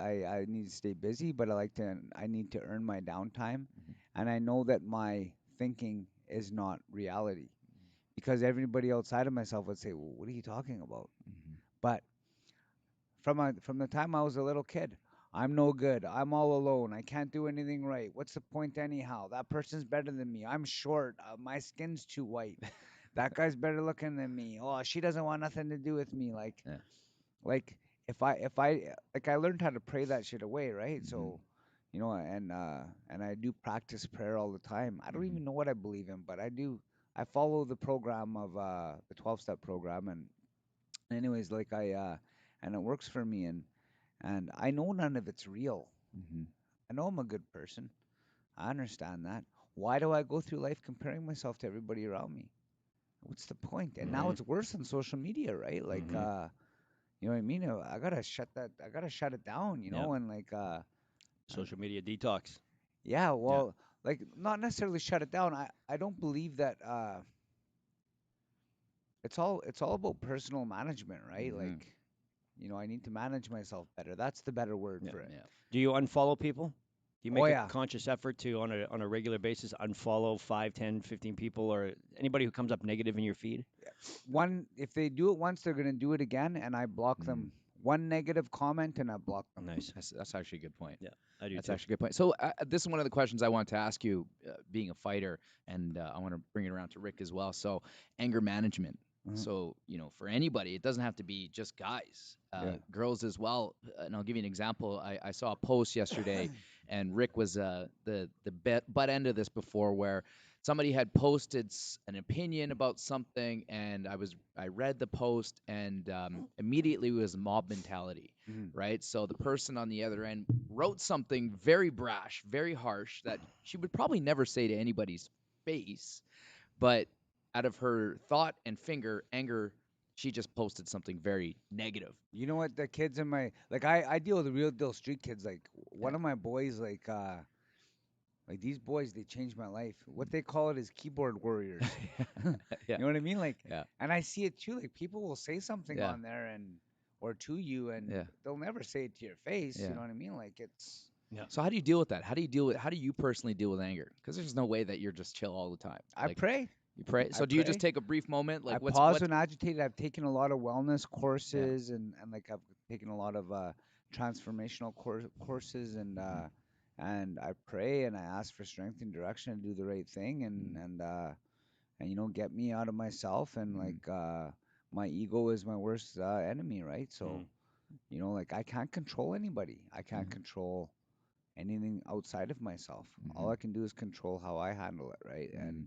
to stay busy, but I need to earn my downtime. Hmm. And I know that my thinking is not reality because everybody outside of myself would say, "Well, what are you talking about?" Hmm. But from the time I was a little kid, I'm no good. I'm all alone. I can't do anything right. What's the point anyhow? That person's better than me. I'm short. My skin's too white. That guy's better looking than me. Oh, she doesn't want nothing to do with me. Yeah. Like if I like I learned how to pray that shit away, right? Hmm. So, and I do practice prayer all the time. I don't Hmm. even know what I believe in, but I do. I follow the program of the 12-step program, and anyways, and it works for me, and I know none of it's real. Hmm. I know I'm a good person. I understand that. Why do I go through life comparing myself to everybody around me? What's the point? And now Hmm. it's worse on social media, right? Hmm. You know what I mean? I gotta shut that. I gotta shut it down. Yeah. And and Social media detox. yeah, Yeah. well, like not necessarily shut it down. I don't believe that. It's all about personal management, right? Hmm. Like, I need to manage myself better. That's the better word Yeah. for it. Yeah. Do you unfollow people? Do you Oh make a yeah, conscious effort to on a regular basis unfollow 5, 10, 15 people or anybody who comes up negative in your feed? one if they do it once, they're gonna do it again, and I block Mm. them. One negative comment, and I block them. Nice. That's actually a good point. Yeah, I do That's too. actually a good point. So this is one of the questions I want to ask you, being a fighter, and I want to bring it around to Rick as well. So anger management. Mhm. So for anybody, it doesn't have to be just guys, Yeah. girls as well. And I'll give you an example. I saw a post yesterday, and Rick was the butt end of this before, where somebody had posted an opinion about something, and I read the post, and immediately it was mob mentality, Mhm. right? So the person on the other end wrote something very brash, very harsh that she would probably never say to anybody's face, but out of her thought and finger anger, she just posted something very negative. You know what? The kids in my I deal with the real deal street kids. Like Yeah. one of my boys, like these boys, they changed my life. What they call it is keyboard warriors. You Yeah. know what I mean? Yeah. And I see it too. Like people will say something Yeah. on there or to you, and Yeah. they'll never say it to your face. You Yeah. know what I mean? Like it's Yeah. So how do you deal with that? How do you personally deal with anger? Because there's no way that you're just chill all the time. I Like pray. you pray. I So do you just pray. take a brief moment? I Like pause what's when agitated. I've taken a lot of wellness yeah. courses and like I've taken a lot of transformational courses Hmm. and I pray and I ask for strength and direction to do the right thing and get me out of myself and Hmm. my ego is my worst enemy, right? So Mm. like I can't control anybody. I can't Hmm. control anything outside of myself. All Hmm. I can do is control how I handle it, right? Hmm.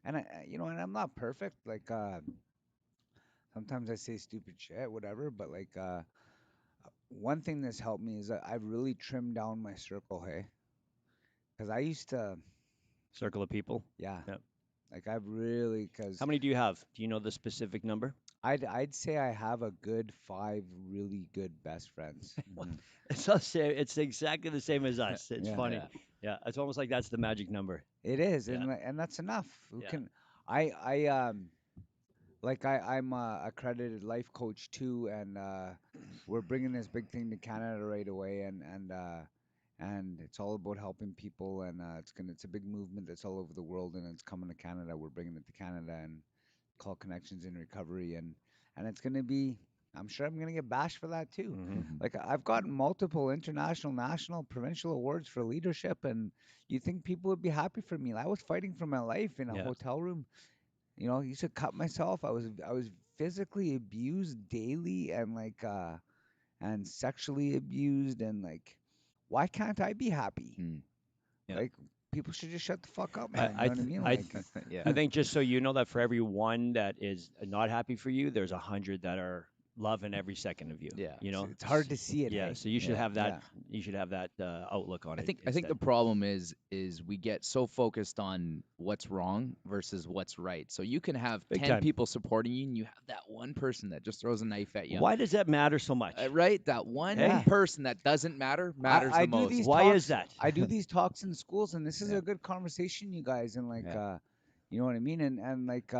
And and I'm not perfect. Sometimes I say stupid shit, whatever. But one thing that's helped me is that I've really trimmed down my circle. Hey, because I used to, Circle of people. yeah, Yeah. like I've really, How because many do you have? Do you know the specific number? I'd say I have a good 5 really good best friends. What? Hmm. It's exactly the same as us. It's Yeah, funny. Yeah. Yeah, it's almost like that's the magic number. it is, Yeah. and that's enough. Who Yeah. can I like I'm a accredited life coach too, and we're bringing this big thing to Canada right away, and it's all about helping people, and it's a big movement that's all over the world, and it's coming to Canada. We're bringing it to Canada, and called Connections in Recovery, and it's gonna be. I'm sure I'm gonna get bashed for that too. Hmm. Hmm. Like I've gotten multiple international, national, provincial awards for leadership, and you think people would be happy for me? I was fighting for my life in a Yeah. hotel room. I used to cut myself. I was physically abused daily and sexually abused and like why can't I be happy? Mm. Yeah. Like people should just shut the fuck up, I man. You I know what I th- mean? I Like th- Yeah. I think just so you know that for every one that is not happy for you, there's 100 that are loving every second of you. Yeah. You it's, know. it's hard to see it, Yeah. hey? So you should Yeah. have that. Yeah. You should have that outlook on I it think the instead. problem is we get so focused on what's wrong versus what's right. So you can have Big 10 time. people supporting you and you have that one person that just throws a knife at you. Why does that matter so much? Right? That one Yeah. Hey, person that doesn't matter matters I the do most. these why is talks. that? I do these talks in schools, and this is Yeah. a good conversation, you guys, and Yeah. you know what I mean, and like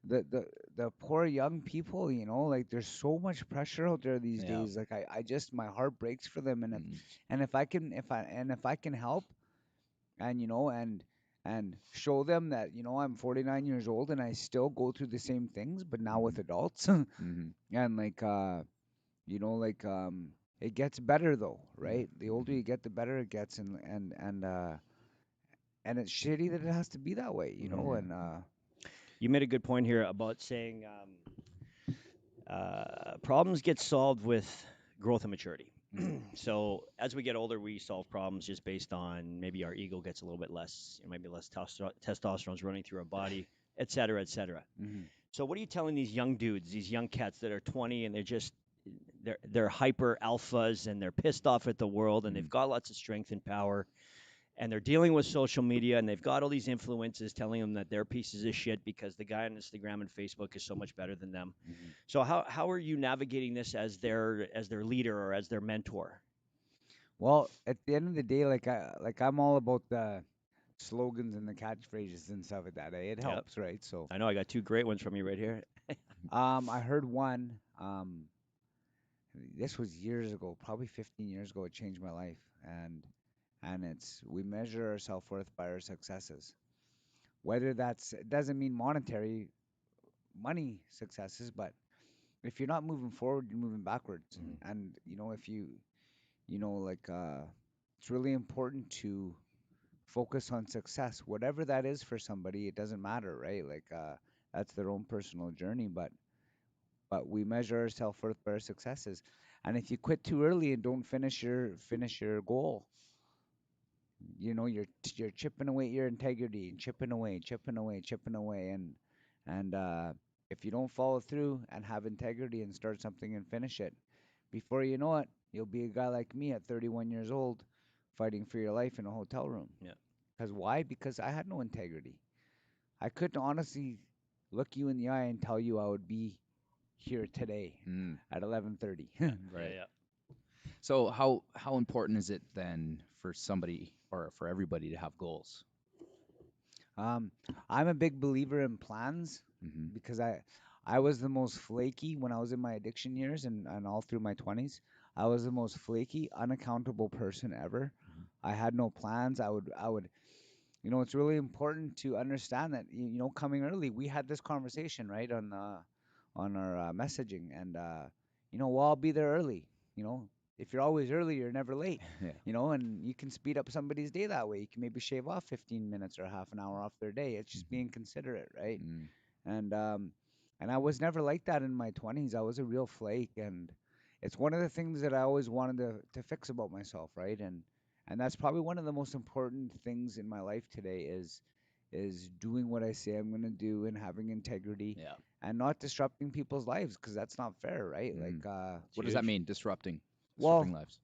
the the the poor young people, like there's so much pressure out there these Yeah. days. Like I just my heart breaks for them, and if Mm. and if I can if I can help, and and show them that I'm 49 years old and I still go through the same things, but now Mhm. with adults, Mhm. and it gets better though, Yeah. right? The older Mhm. you get, the better it gets, and it's shitty that it has to be that way, Mhm. and You made a good point here about saying problems get solved with growth and maturity. mhm, So as we get older, we solve problems just based on maybe our ego gets a little bit less, maybe less testosterone's running through our body, et cetera, et cetera. mhm, So what are you telling these young dudes, these young cats that are 20 and they're hyper alphas and they're pissed off at the world and they've Mm. got lots of strength and power and they're dealing with social media and they've got all these influences telling them that they're pieces of shit because the guy on Instagram and Facebook is so much better than them. mhm. So how are you navigating this as their leader or as their mentor? Well, at the end of the day, I'm all about the slogans and the catchphrases and stuff like that. It Yep. helps, right? So, I know I got two great ones from you right here. I heard one. This was years ago, probably 15 years ago. It changed my life, and it's we measure our self worth by our successes. Whether it doesn't mean monetary money successes, but if you're not moving forward, you're moving backwards. Mhm. And if it's really important to focus on success, whatever that is for somebody. It doesn't matter, right? That's their own personal journey, but we measure our self-worth by our successes. And if you quit too early and don't finish your goal, you're chipping away at your integrity and chipping away, chipping away, and if you don't follow through and have integrity and start something and finish it, before you know it, you'll be a guy like me at 31 years old, fighting for your life in a hotel room. Yeah. Because why? Because I had no integrity. I couldn't honestly look you in the eye and tell you I would be here today Mm. at 11:30. Yeah. Yeah. Right. Yeah. So how important is it then for somebody or for everybody to have goals? um, I'm a big believer in plans Hmm. because I was the most flaky when I was in my addiction years and all through my 20s. I was the most flaky, unaccountable person ever. I had no plans. I would it's really important to understand that coming early. We had this conversation right on our messaging, and well, I'll be there early. You know, if you're always early, you're never late. Yeah. And you can speed up somebody's day that way. You can maybe shave off 15 minutes or half an hour off their day. It's just Mhm. being considerate, right? Mm. And I was never like that in my 20s. I was a real flake, and it's one of the things that I always wanted to fix about myself, right? And that's probably one of the most important things in my life today is doing what I say I'm going to do and having integrity Yeah. and not disrupting people's lives because that's not fair, right? Mm. It's What does that huge. mean? Disrupting Well, lives.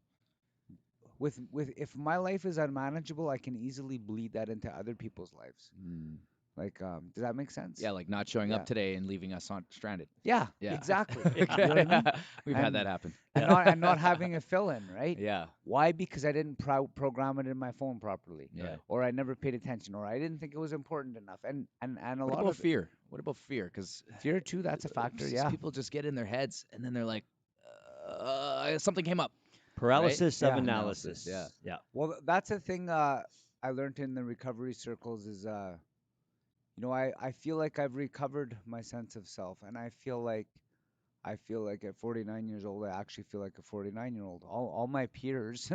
with if my life is unmanageable, I can easily bleed that into other people's lives. Mm. Like, does that make sense? Yeah, like not showing Yeah. up today and leaving us on stranded. Yeah, Yeah. exactly. You know what I mean? Okay. We've had And that happen. Yeah. and not having a fill in, right? Yeah. Why? Because I didn't program it in my phone properly, Yeah. Right. or I never paid attention, or I didn't think it was important enough. And a What lot about of fear? What about fear? Because fear too. That's a factor. Yeah, people just get in their heads and then they're like, something came up, right? Paralysis of yeah. Analysis. Yeah. analysis. Yeah. Well, that's a thing I learned in the recovery circles is I feel like I've recovered my sense of self, and I feel like at 49 years old, I actually feel like a 49-year-old. All my peers,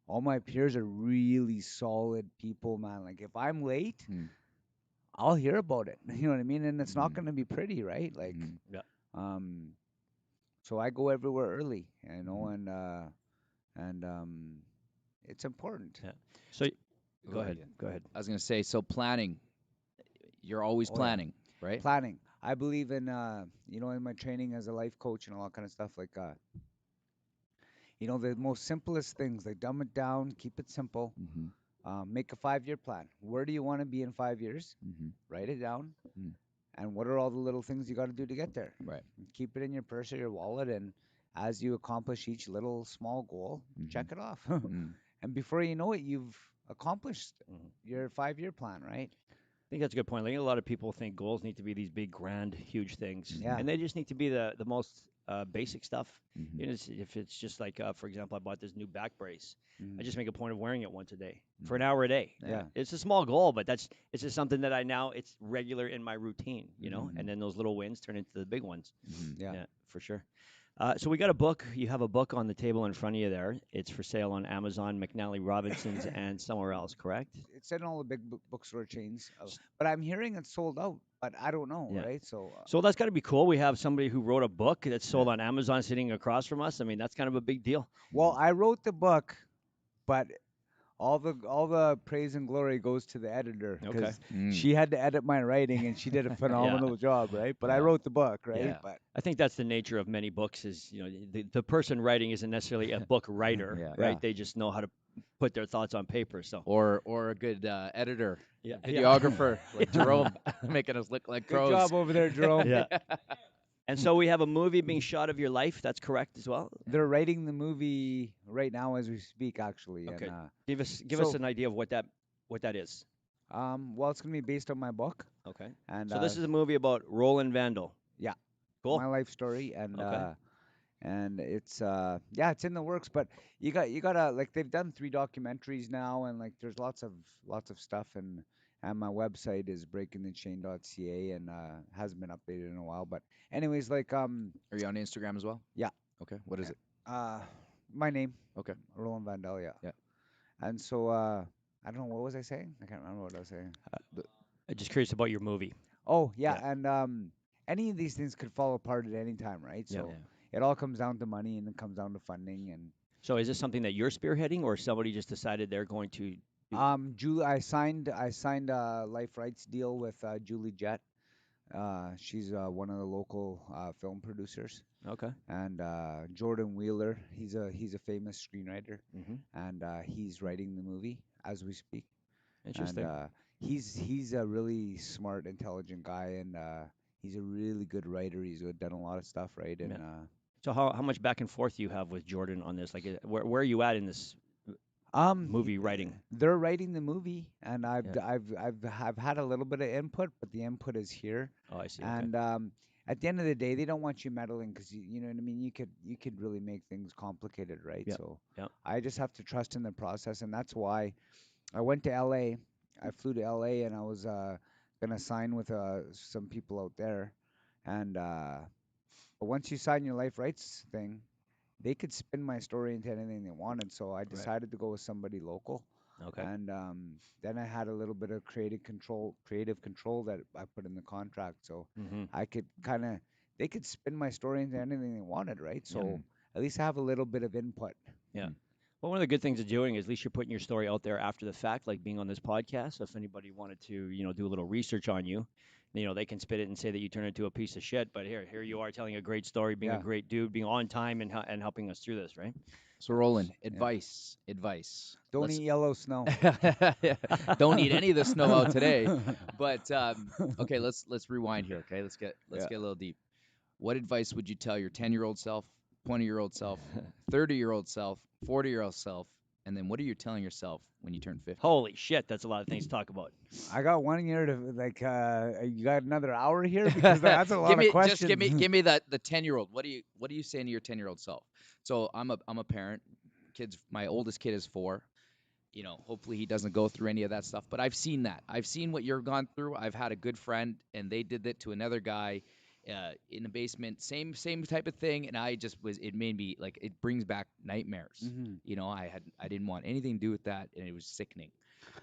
all my peers are really solid people, man. Like if I'm late, Mm, I'll hear about it. You know what I mean? And it's not mhm, going to be pretty, right? Like, mhm, Yeah. um, so I go everywhere early, mhm. and it's important. Yeah. So Go go ahead. ahead. Yeah. Go ahead. I was gonna say, so planning. You're always Oh yeah, planning, right? planning. I believe in in my training as a life coach and all that kind of stuff. Like the most simplest things, like dumb it down, keep it simple. Mm-hmm. Make a 5-year plan. Where do you want to be in 5 years? Mm-hmm. Write it down. Mm. And what are all the little things you got to do to get there? Right. Keep it in your purse or your wallet. And as you accomplish each little small goal, Mm-hmm. check it off. Mm. And before you know it, you've accomplished Mhm. your 5-year plan, right? I think that's a good point. I think a lot of people think goals need to be these big, grand, huge things, Mhm. Yeah. and they just need to be the most basic stuff. Mhm. If it's just like, for example, I bought this new back brace. I Mm. just make a point of wearing it once a day for Mhm. an hour a day. Yeah. Yeah. It's a small goal, but it's just something that it's regular in my routine, Mhm. and then those little wins turn into the big ones. Mhm. Yeah. Yeah, for sure. So we got a book. You have a book on the table in front of you there. It's for sale on Amazon, McNally Robinson's, and somewhere else, correct? It's in all the big bookstore chains. But I'm hearing it's sold out, but I don't know, Yeah. right? So, So that's got to be cool. We have somebody who wrote a book that's sold on Amazon sitting across from us. I mean, that's kind of a big deal. well, I wrote the book, but all the praise and glory goes to the editor Okay. because Mm. she had to edit my writing and she did a Yeah. phenomenal job, right? But I Yeah. wrote the book, right? Yeah. But I think that's the nature of many books is, the person writing isn't necessarily a book writer, Yeah. yeah, right? They just know how to put their thoughts on paper. So, Or a good editor, yeah. Yeah. videographer like Jerome, making us look like good pros. job over there, Jerome. Yeah. And so we have a movie being shot of your life. That's correct as well. They're writing the movie right now as we speak, actually. Okay. And Give us so an idea of what that is. well, it's gonna be based on my book, Okay. and So this is a movie about Roland Vandal. yeah, Cool. my life story, and Okay. it's yeah, it's in the works. But you gotta like they've done 3 documentaries now, and like there's lots of stuff, and my website is breakingthechain.ca and hasn't been updated in a while. But anyways, like Are you on Instagram as well? yeah, Okay. What is it? uh my name, Okay. Roland Vandal, yeah. Yeah. And so I don't know, what was I saying? I can't remember what I was saying. I'm just curious about your movie. Oh yeah, Yeah. and any of these things could fall apart at any time, right? Yeah. So it all comes down to money, and it comes down to funding. And So is this something that you're spearheading, or somebody just decided they're going to? Julie, I signed a life rights deal with Julie Jett. She's one of the local film producers, Okay. and Jordan Wheeler. He's a famous screenwriter, Mm-hmm. and he's writing the movie as we speak. And Interesting. he's a really smart, intelligent guy, and he's a really good writer. He's done a lot of stuff, right? And Yeah. So how much back and forth do you have with Jordan on this? Like, where are you at in this movie writing? they're writing the movie, and Yeah. I've had a little bit of input, but the input is here. Oh, I see. Okay. And at the end of the day, they don't want you meddling because you know what I mean. You could really make things complicated, right? Yeah. So Yeah. I just have to trust in the process, and that's why I went to LA. I flew to LA, and I was gonna sign with some people out there, and but once you sign your life rights thing, they could spin my story into anything they wanted. So I Right. decided to go with somebody local, Okay. and then I had a little bit of creative control that I put in the contract, so Mm-hmm. I could kind of they could spin my story into anything they wanted, right? Yeah. So at least I have a little bit of input. Yeah. Well, one of the good things of doing is at least you're putting your story out there after the fact, like being on this podcast. So if anybody wanted to, do a little research on you, they can spit it and say that you turn into a piece of shit. But here you are telling a great story, being a Yeah. great dude, being on time and helping us through this, right? So Roland, Yeah. advice. Don't Let's eat yellow snow. don't need any of the snow out today. But okay, let's rewind here. Okay, let's Yeah. get a little deep. What advice would you tell your 10-year-old self, 20-year-old self, 30-year-old self, 40-year-old self, and then what are you telling yourself when you turn 50? Holy shit, that's a lot of things to talk about. I got 1 year to like. You got another hour here because that's a lot of questions. Give me the 10-year-old. What are you saying to your 10-year-old self? So I'm a parent. My oldest kid is 4. Hopefully he doesn't go through any of that stuff. But I've seen that. I've seen what you're gone through. I've had a good friend, and they did that to another guy in the basement. Same type of thing. And it made me like it brings back nightmares. Mhm. I didn't want anything to do with that, and it was sickening.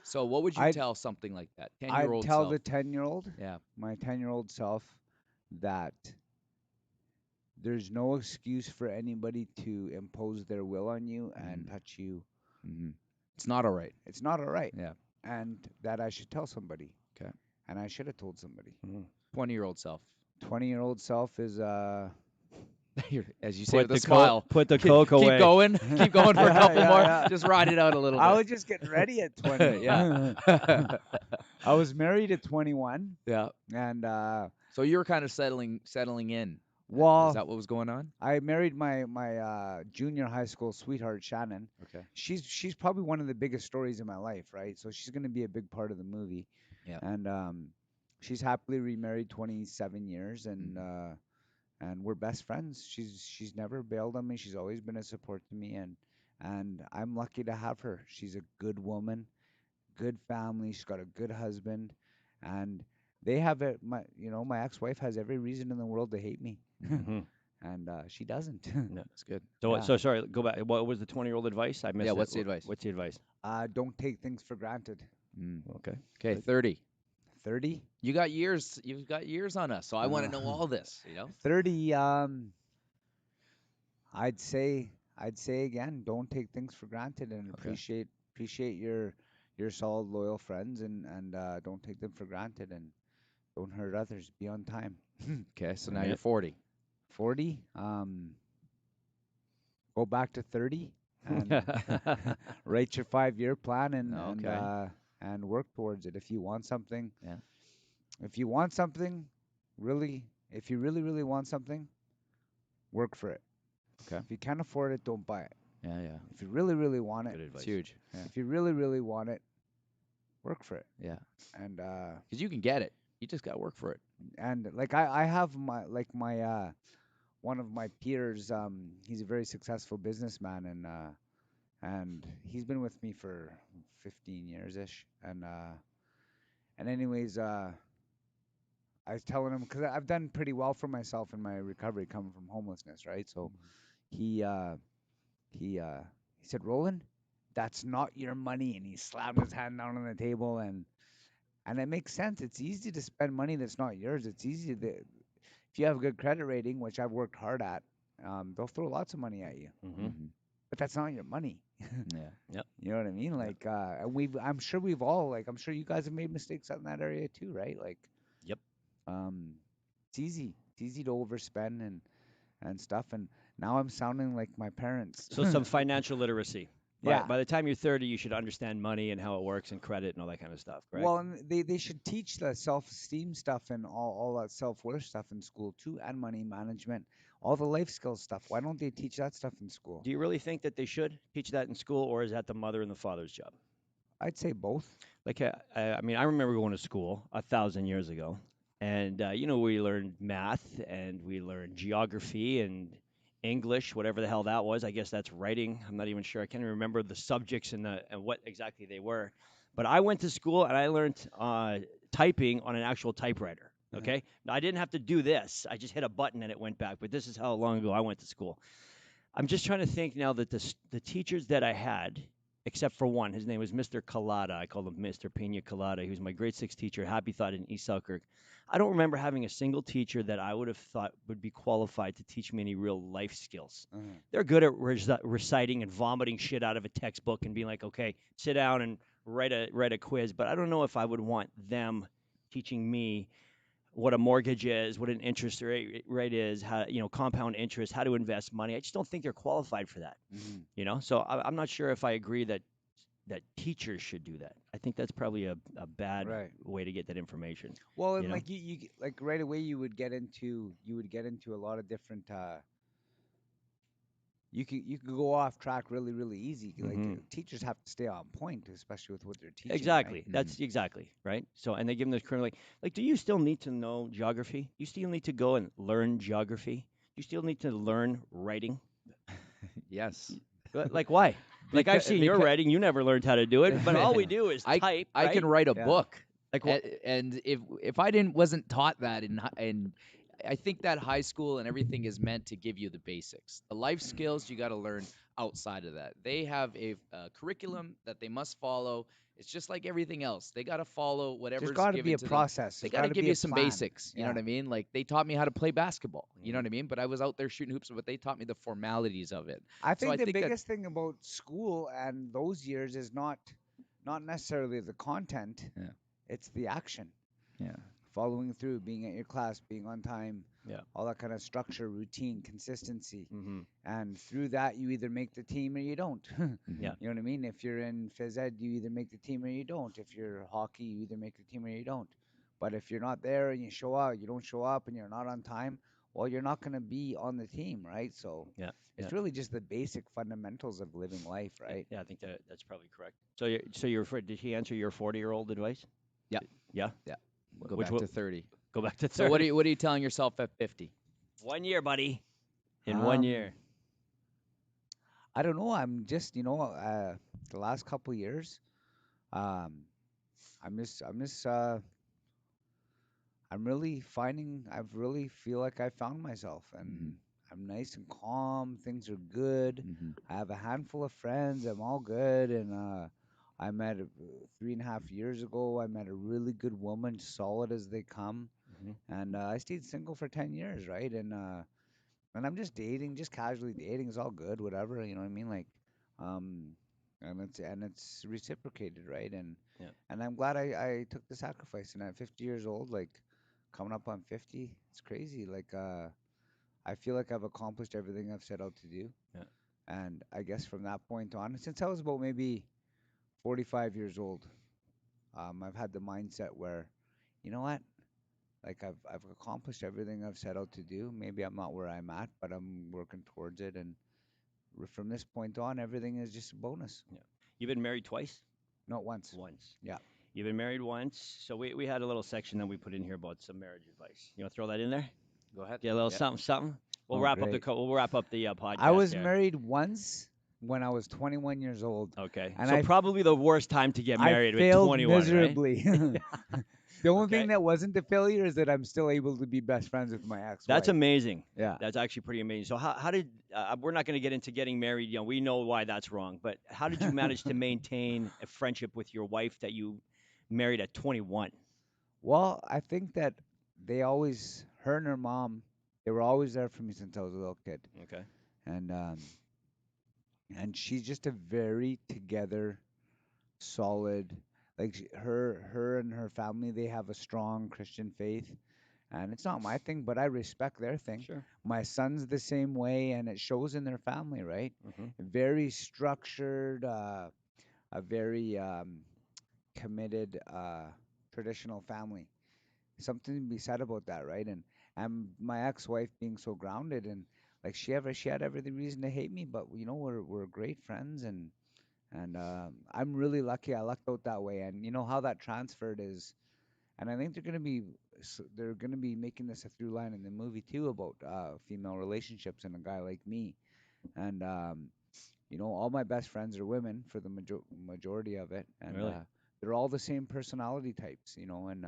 So what would you I'd tell something like that? I'd 10-year-old tell self. the 10-year-old, Yeah. my 10-year-old self, that there's no excuse for anybody to impose their will on you and Mhm. touch you. Mm-hmm. It's not all right. It's not all right, Yeah. and that I should tell somebody, Okay. and I should have told somebody. 20-year-old self. 20-year-old self is As you say with a smile. Put the Keep, coke keep away. going. Keep going for a Yeah, couple more. yeah. Just ride it out a little I bit. was just getting ready at 20. Yeah. I was married at 21, Yeah. and So you were kind of settling in. Is well, that what was going on? I married my junior high school sweetheart Shannon. Okay. She's probably one of the biggest stories in my life, right? So she's gonna be a big part of the movie, Yeah. and she's happily remarried 27 years, Mhm. and we're best friends. She's never bailed on me. She's always been a support to me, and I'm lucky to have her. She's a good woman, good family. She's got a good husband, and they have it. My ex-wife has every reason in the world to hate me, Hmm. and she doesn't. No. That's good. So, Yeah. so sorry. Go back. What was the 20-year-old advice? I missed Yeah. it. What's the advice? What's the advice? Don't take things for granted. Mm. Okay. Okay. Good. 30. 30. You got years. You've got years on us. So I want to know all this. 30. I'd say again, don't take things for granted and Okay. appreciate your solid, loyal friends, and don't take them for granted, and don't hurt others. Be on time. Okay. So now Yeah. you're 40. 40. Go back to 30 and write your 5-year plan Okay. and work towards it. If you want something, Yeah. if you want something, really, if you really, really want something, work for it. Okay. If you can't afford it, don't buy it. Yeah. Yeah. If you really, really want it, Good It's advice. huge. Yeah. if you really, really want it, work for it. Yeah. And Because you can get it. You just got to work for it. like I have my one of my peers. He's a very successful businessman, and he's been with me for 15 years ish. And anyways, I was telling him because I've done pretty well for myself in my recovery coming from homelessness, right? So he uh, he said, Roland, that's not your money, and he slammed his hand down on the table, and it makes sense. It's easy to spend money that's not yours. It's easy to if you have a good credit rating, which I've worked hard at, they'll throw lots of money at you, Hmm. Mhm. but that's not your money. Yeah. You know what I mean? Like, and I'm sure I'm sure you guys have made mistakes in that area too, right? Like, Yep. um, it's easy to overspend and stuff. And now I'm sounding like my parents. So some financial literacy. Yeah. By the time you're 30, you should understand money and how it works and credit and all that kind of stuff, correct? Well, and they should teach the self-esteem stuff and all that self-worth stuff in school too, and money management, all the life skills stuff. Why don't they teach that stuff in school? Do you really think that they should teach that in school, or is that the mother and the father's job? I'd say both. Like, I mean, I remember going to school 1,000 years ago, and we learned math and we learned geography and English, whatever the hell that was. I guess that's writing. I'm not even sure. I can't even remember the subjects and what exactly they were. But I went to school and I learned typing on an actual typewriter. Okay, now, I didn't have to do this. I just hit a button and it went back. But this is how long ago I went to school. I'm just trying to think now that the teachers that I had, except for one, his name was Mr. Colada. I called him Mr. Pena Colada. He was my grade 6 teacher, Happy Thought in East Selkirk. I don't remember having a single teacher that I would have thought would be qualified to teach me any real life skills. They're good at reciting and vomiting shit out of a textbook and being like, okay, sit down and write a quiz. But I don't know if I would want them teaching me what a mortgage is, what an interest rate is, how compound interest, how to invest money. I just don't think they're qualified for that. Hmm. So I'm not sure if I agree that teachers should do that. I think that's probably a bad Right. way to get that information. Well, You and know. like like right away you would get into a lot of different you could go off track really easy. Like Hmm. teachers have to stay on point, especially with what they're teaching, right? Exactly. Mhm. That's exactly right. So, and they give them this criminal like, do you still need to know geography? You still need to go and learn geography? You still need to learn writing? Yes. Like, why? Like, I've seen your Because writing. You never learned how to do it, but all we do is I type, I can right? write a Yeah. book, Like, and if I didn't wasn't taught that and I think that high school and everything is meant to give you the basics. The life skills you got to learn outside of that. They have a curriculum that they must follow. It's just like everything else. They got to follow There's whatever's got to be given a to them. process. They There's got got to to give be you a some plan. basics. You know Yeah. what I mean? Like they taught me how to play basketball. You know Mhm. what I mean? But I was out there shooting hoops, but they taught me the formalities of it. I So I think the think that biggest thing about school and those years is not necessarily the content, yeah, it's the action. yeah. Following through, being at your class, being on time, yeah. all that kind of structure, routine, consistency. Hmm. And through that, you either make the team or you don't. Mhm. Yeah. You know what I mean? If you're in phys ed, you either make the team or you don't. If you're hockey, you either make the team or you don't. But if you're not there and you don't show up and you're not on time, well, you're not going to be on the team, right? So Yeah. Yeah. it's really just the basic fundamentals of living life, Yeah. right? Yeah. I think that's probably correct. So you're did he answer your 40-year-old advice? Yeah, Yeah. yeah. Go Which back will to 30. go back to So what are 30. you what are you telling yourself at 50? 1 year, buddy. In one Um, year. I don't know. I'm just, the last couple years, um, I'm really finding, I've really feel like I found myself Mhm. and I'm nice and calm. Things are good. Mhm. I have a handful of friends. I'm all good. And I met 3.5 years ago. I met a really good woman, solid as they come. Hmm. And I stayed single for 10 years, right? And I'm just dating, just casually dating. It's all good, whatever. You know what I mean? Like, um, and it's reciprocated, right? Yeah. And I'm glad I took the sacrifice. And at 50 years old, like coming up on 50, it's crazy. Like, I feel like I've accomplished everything I've set out to do. Yeah. And I guess from that point on, since I was about maybe 45 years old, I've had the mindset where, you know what? Like I've accomplished everything I've set out to do. Maybe I'm not where I'm at, but I'm working towards it. And from this point on, everything is just a bonus. Yeah. You've been married twice? Not once. Once. Yeah. You've been married once. So we had a little section that we put in here about some marriage advice. You want to throw that in there? Go ahead. Get a little Yeah. something, something. We'll Oh, wrap up great. we'll wrap up the I podcast was here. married once when I was 21 years old, Okay. and So probably the worst time to get I married with failed 21, right? miserably. The only Okay. thing that wasn't the failure is that I'm still able to be best friends with my That's ex-wife. amazing. Yeah. That's actually pretty amazing. So how did we're not going to get into getting married, we know why that's wrong, but how did you manage to maintain a friendship with your wife that you married at 21? Well, I think that her and her mom, they were always there for me since I was a little kid, Okay. and and she's just a very together, solid. Like her and her family, they have a strong Christian faith, and it's not my thing, but I respect their thing. Sure. My son's the same way, and it shows in their family, right? Hmm. Very structured, a very committed, traditional family. Something to be said about that, right? And my ex-wife being so grounded and like she had every reason to hate me, but we're great friends and I'm really lucky I lucked out that way. And you know how that transferred is, and I think they're gonna be making this a through line in the movie too about female relationships and a guy like me. And all my best friends are women for the majority of it, and Really? they're all the same personality types, and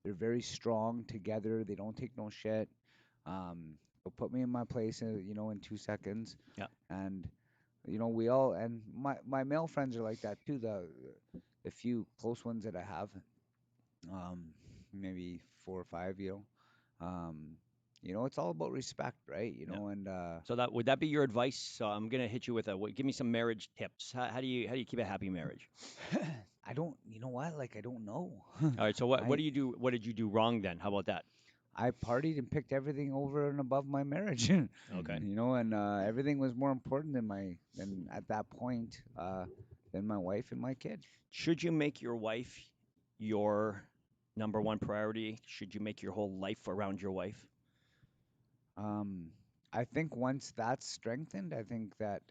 they're very strong together. They don't take no shit. They'll put me in my place, in 2 seconds, Yeah. and we all and my male friends are like that too. The few close ones that I have, um, maybe 4 or 5, it's all about respect, right? Yeah. And So that would that be your advice? So I'm gonna hit you with give me some marriage tips. How do you keep a happy marriage? I don't, you know what? Like, I don't know. All right. So what I do you do? What did you do wrong then? How about that? I partied and picked everything over and above my marriage. Okay. Hmm. And everything was more important than at that point than my wife and my kid. Should you make your wife your number one priority? Should you make your whole life around your wife? Um, I think once that's strengthened, I think that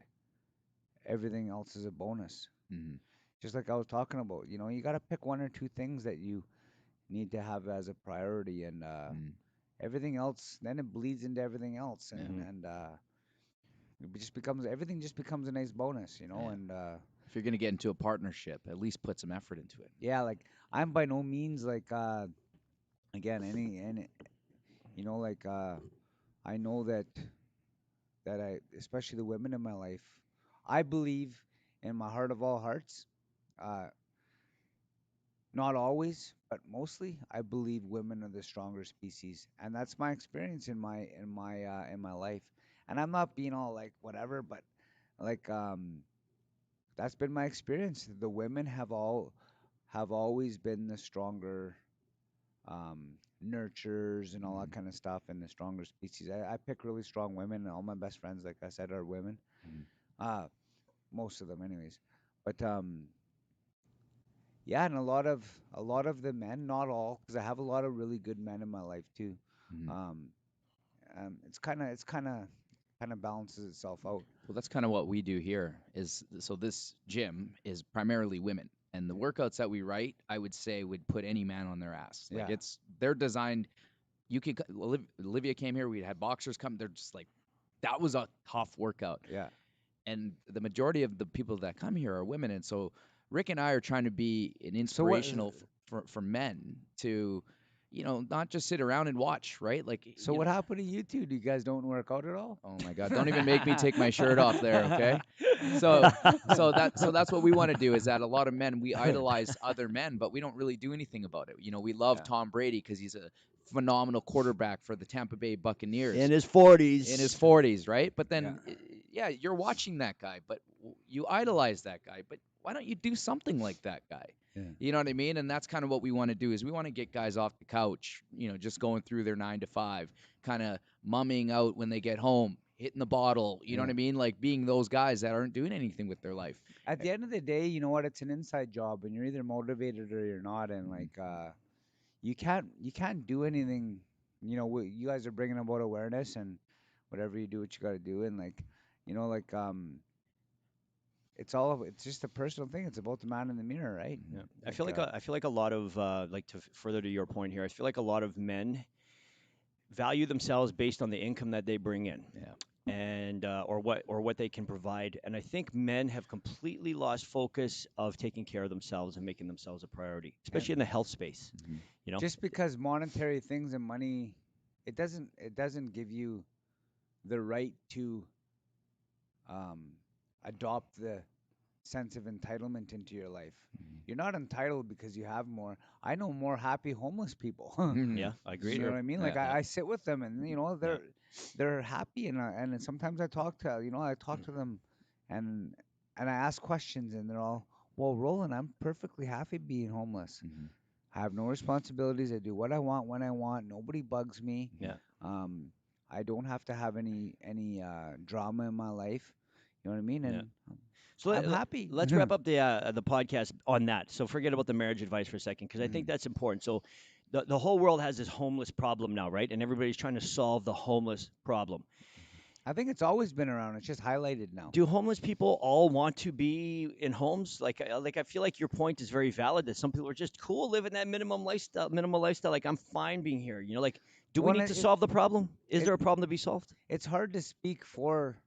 everything else is a bonus. Hmm. Just like I was talking about, you got to pick one or two things that you need to have as a priority, and Hmm. everything else, then it bleeds into everything else, Yeah. Hmm. and it just becomes everything just becomes a nice bonus, Yeah. and If you're gonna get into a partnership, at least put some effort into it. yeah, like I'm by no means like again any like I know that I, especially the women in my life, I believe in my heart of all hearts, uh, not always, but mostly, I believe women are the stronger species, and that's my experience in my life. And I'm not being all like whatever, but like that's been my experience. The women have always been the stronger nurturers and all that Hmm. kind of stuff, and the stronger species. I pick really strong women, and all my best friends, like I said, are women. Hmm. Uh, most of them, anyways. But yeah, and a lot of the men, not all, because I have a lot of really good men in my life too. Hmm. Um, it's kind of balances itself out. Well, that's kind of what we do here. Is so this gym is primarily women, and the workouts that we write, I would say, would put any man on their ass. Like Yeah. they're designed. Olivia came here. We had boxers come. They're just like that was a tough workout. Yeah. And the majority of the people that come here are women. And so Rick and I are trying to be an So what? inspirational for men to, not just sit around and watch, right? Like, So what happened to you two? Do you guys don't work out at all? oh my God, don't even make me take my shirt off there, okay? So so that's what we want to do is that a lot of men we idolize other men, but we don't really do anything about it. We love Yeah. Tom Brady because he's a phenomenal quarterback for the Tampa Bay In Buccaneers his in 40s. his 40s, right? But Yeah. then, yeah, you're watching that guy, but you idolize that guy. But why don't you do something like that guy? Yeah. You know what I mean? And that's kind of what we want to do is we want to get guys off the couch, just going through their 9 to 5, kind of mumming out when they get home, hitting the bottle. You know what Yeah. I mean? Like being those guys that aren't doing anything with their life. At the end of the day, you know what? It's an inside job, and you're either motivated or you're not. And Mhm. like, you can't do anything. You guys are bringing about awareness, and whatever you do, what you got to do, and like, like it's just a personal thing. It's about the man in the mirror, right? Yeah. I Like feel like I feel like a lot of like to further to your point here. I feel like a lot of men value themselves based on the income that they bring in Yeah. and or what they can provide. And I think men have completely lost focus of taking care of themselves and making themselves a priority, and especially in the health space. Hmm. You know, just because monetary things and money, it doesn't give you the right to um adopt the sense of entitlement into your life. You're not entitled because you have more. I know more happy homeless people. Hmm. yeah, I agree. You know Sure. what I mean? Like Yeah. Yeah, I sit with them, and yeah. they're happy, and then sometimes I talk to them, and I ask questions, and they're all, well, Roland, I'm perfectly happy being homeless. Hmm. I have no responsibilities. I do what I want when I want. Nobody bugs me. Yeah. Um, I don't have to have any drama in my life. You know what I mean? Yeah. And So I'm happy. let's wrap up the podcast on that. So forget about the marriage advice for a second because I think Mhm. that's important. So the whole world has this homeless problem now, right? And everybody's trying to solve the homeless problem. I think it's always been around. It's just highlighted now. Do homeless people all want to be in homes? Like I feel like your point is very valid that some people are just cool living that minimal lifestyle. Like I'm fine being here. Like do we Well, need to solve the problem? Is it there a problem to be solved? it's hard to speak for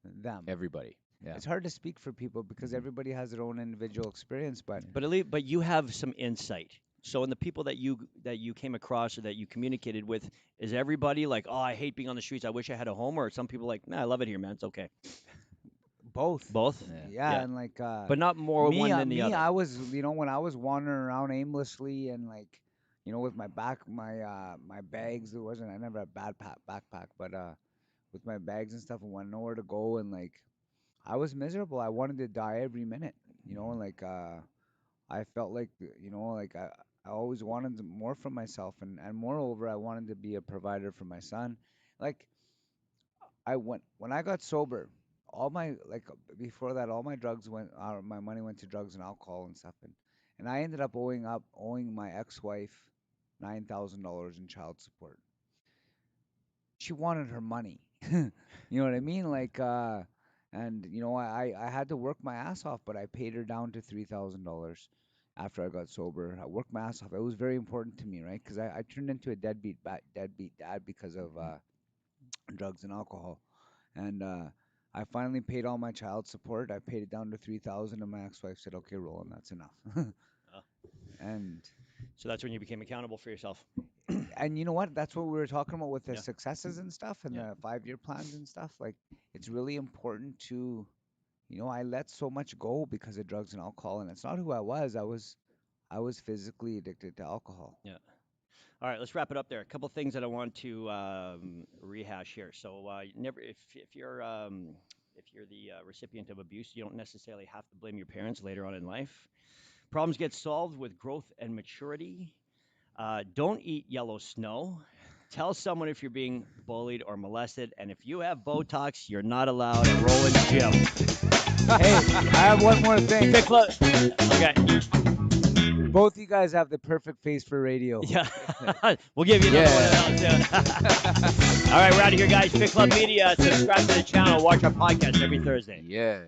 them. Everybody. Yeah. It's hard to speak for people because Hmm. everybody has their own individual experience. But But at least, but you have some insight. So in the people that you came across or that you communicated with, is everybody like, oh, I hate being on the streets. I wish I had a home, or some people like, nah, I love it here, man. It's okay. both, Both, Yeah. yeah, yeah, and like but not more me, one than the me, other. I was, when I was wandering around aimlessly and like, with my bags. There wasn't I never had a bad backpack, but with my bags and stuff, and wanted nowhere to go, and like I was miserable. I wanted to die every minute, and like I felt like like I always wanted more for myself, and moreover, I wanted to be a provider for my son. Like I went when I got sober, all my like before that, all my drugs went, my money went to drugs and alcohol and stuff, and I ended up owing my ex-wife $9,000 in child support. She wanted her money. You know what I mean? And I had to work my ass off, but I paid her down to $3,000 after I got sober. I worked my ass off. It was very important to me, right? Because I turned into a deadbeat dad because of drugs and alcohol. And I finally paid all my child support. I paid it down to 3,000, and my ex-wife said, "Okay, Roland, that's enough." Uh, And so that's when you became accountable for yourself. and you know what? That's what we were talking about with the Yeah. successes and stuff and Yeah. the 5-year plans and stuff. Like, it's really important to, I let so much go because of drugs and alcohol, and it's not who I was. I was physically addicted to alcohol. Yeah. All right, let's wrap it up there. A couple things that I want to rehash here. So, never, if you're the recipient of abuse, you don't necessarily have to blame your parents later on in life. Problems get solved with growth and maturity. Don't eat yellow snow. Tell someone if you're being bullied or molested, and if you have Botox, you're not allowed at Roland's gym. Hey, I have one more thing. Okay. Both you guys have the perfect face for radio. Yeah. We'll give you another one of those. All right, we're out of here, guys. Fit Club Media. Subscribe to the channel. Watch our podcast every Thursday. Yeah.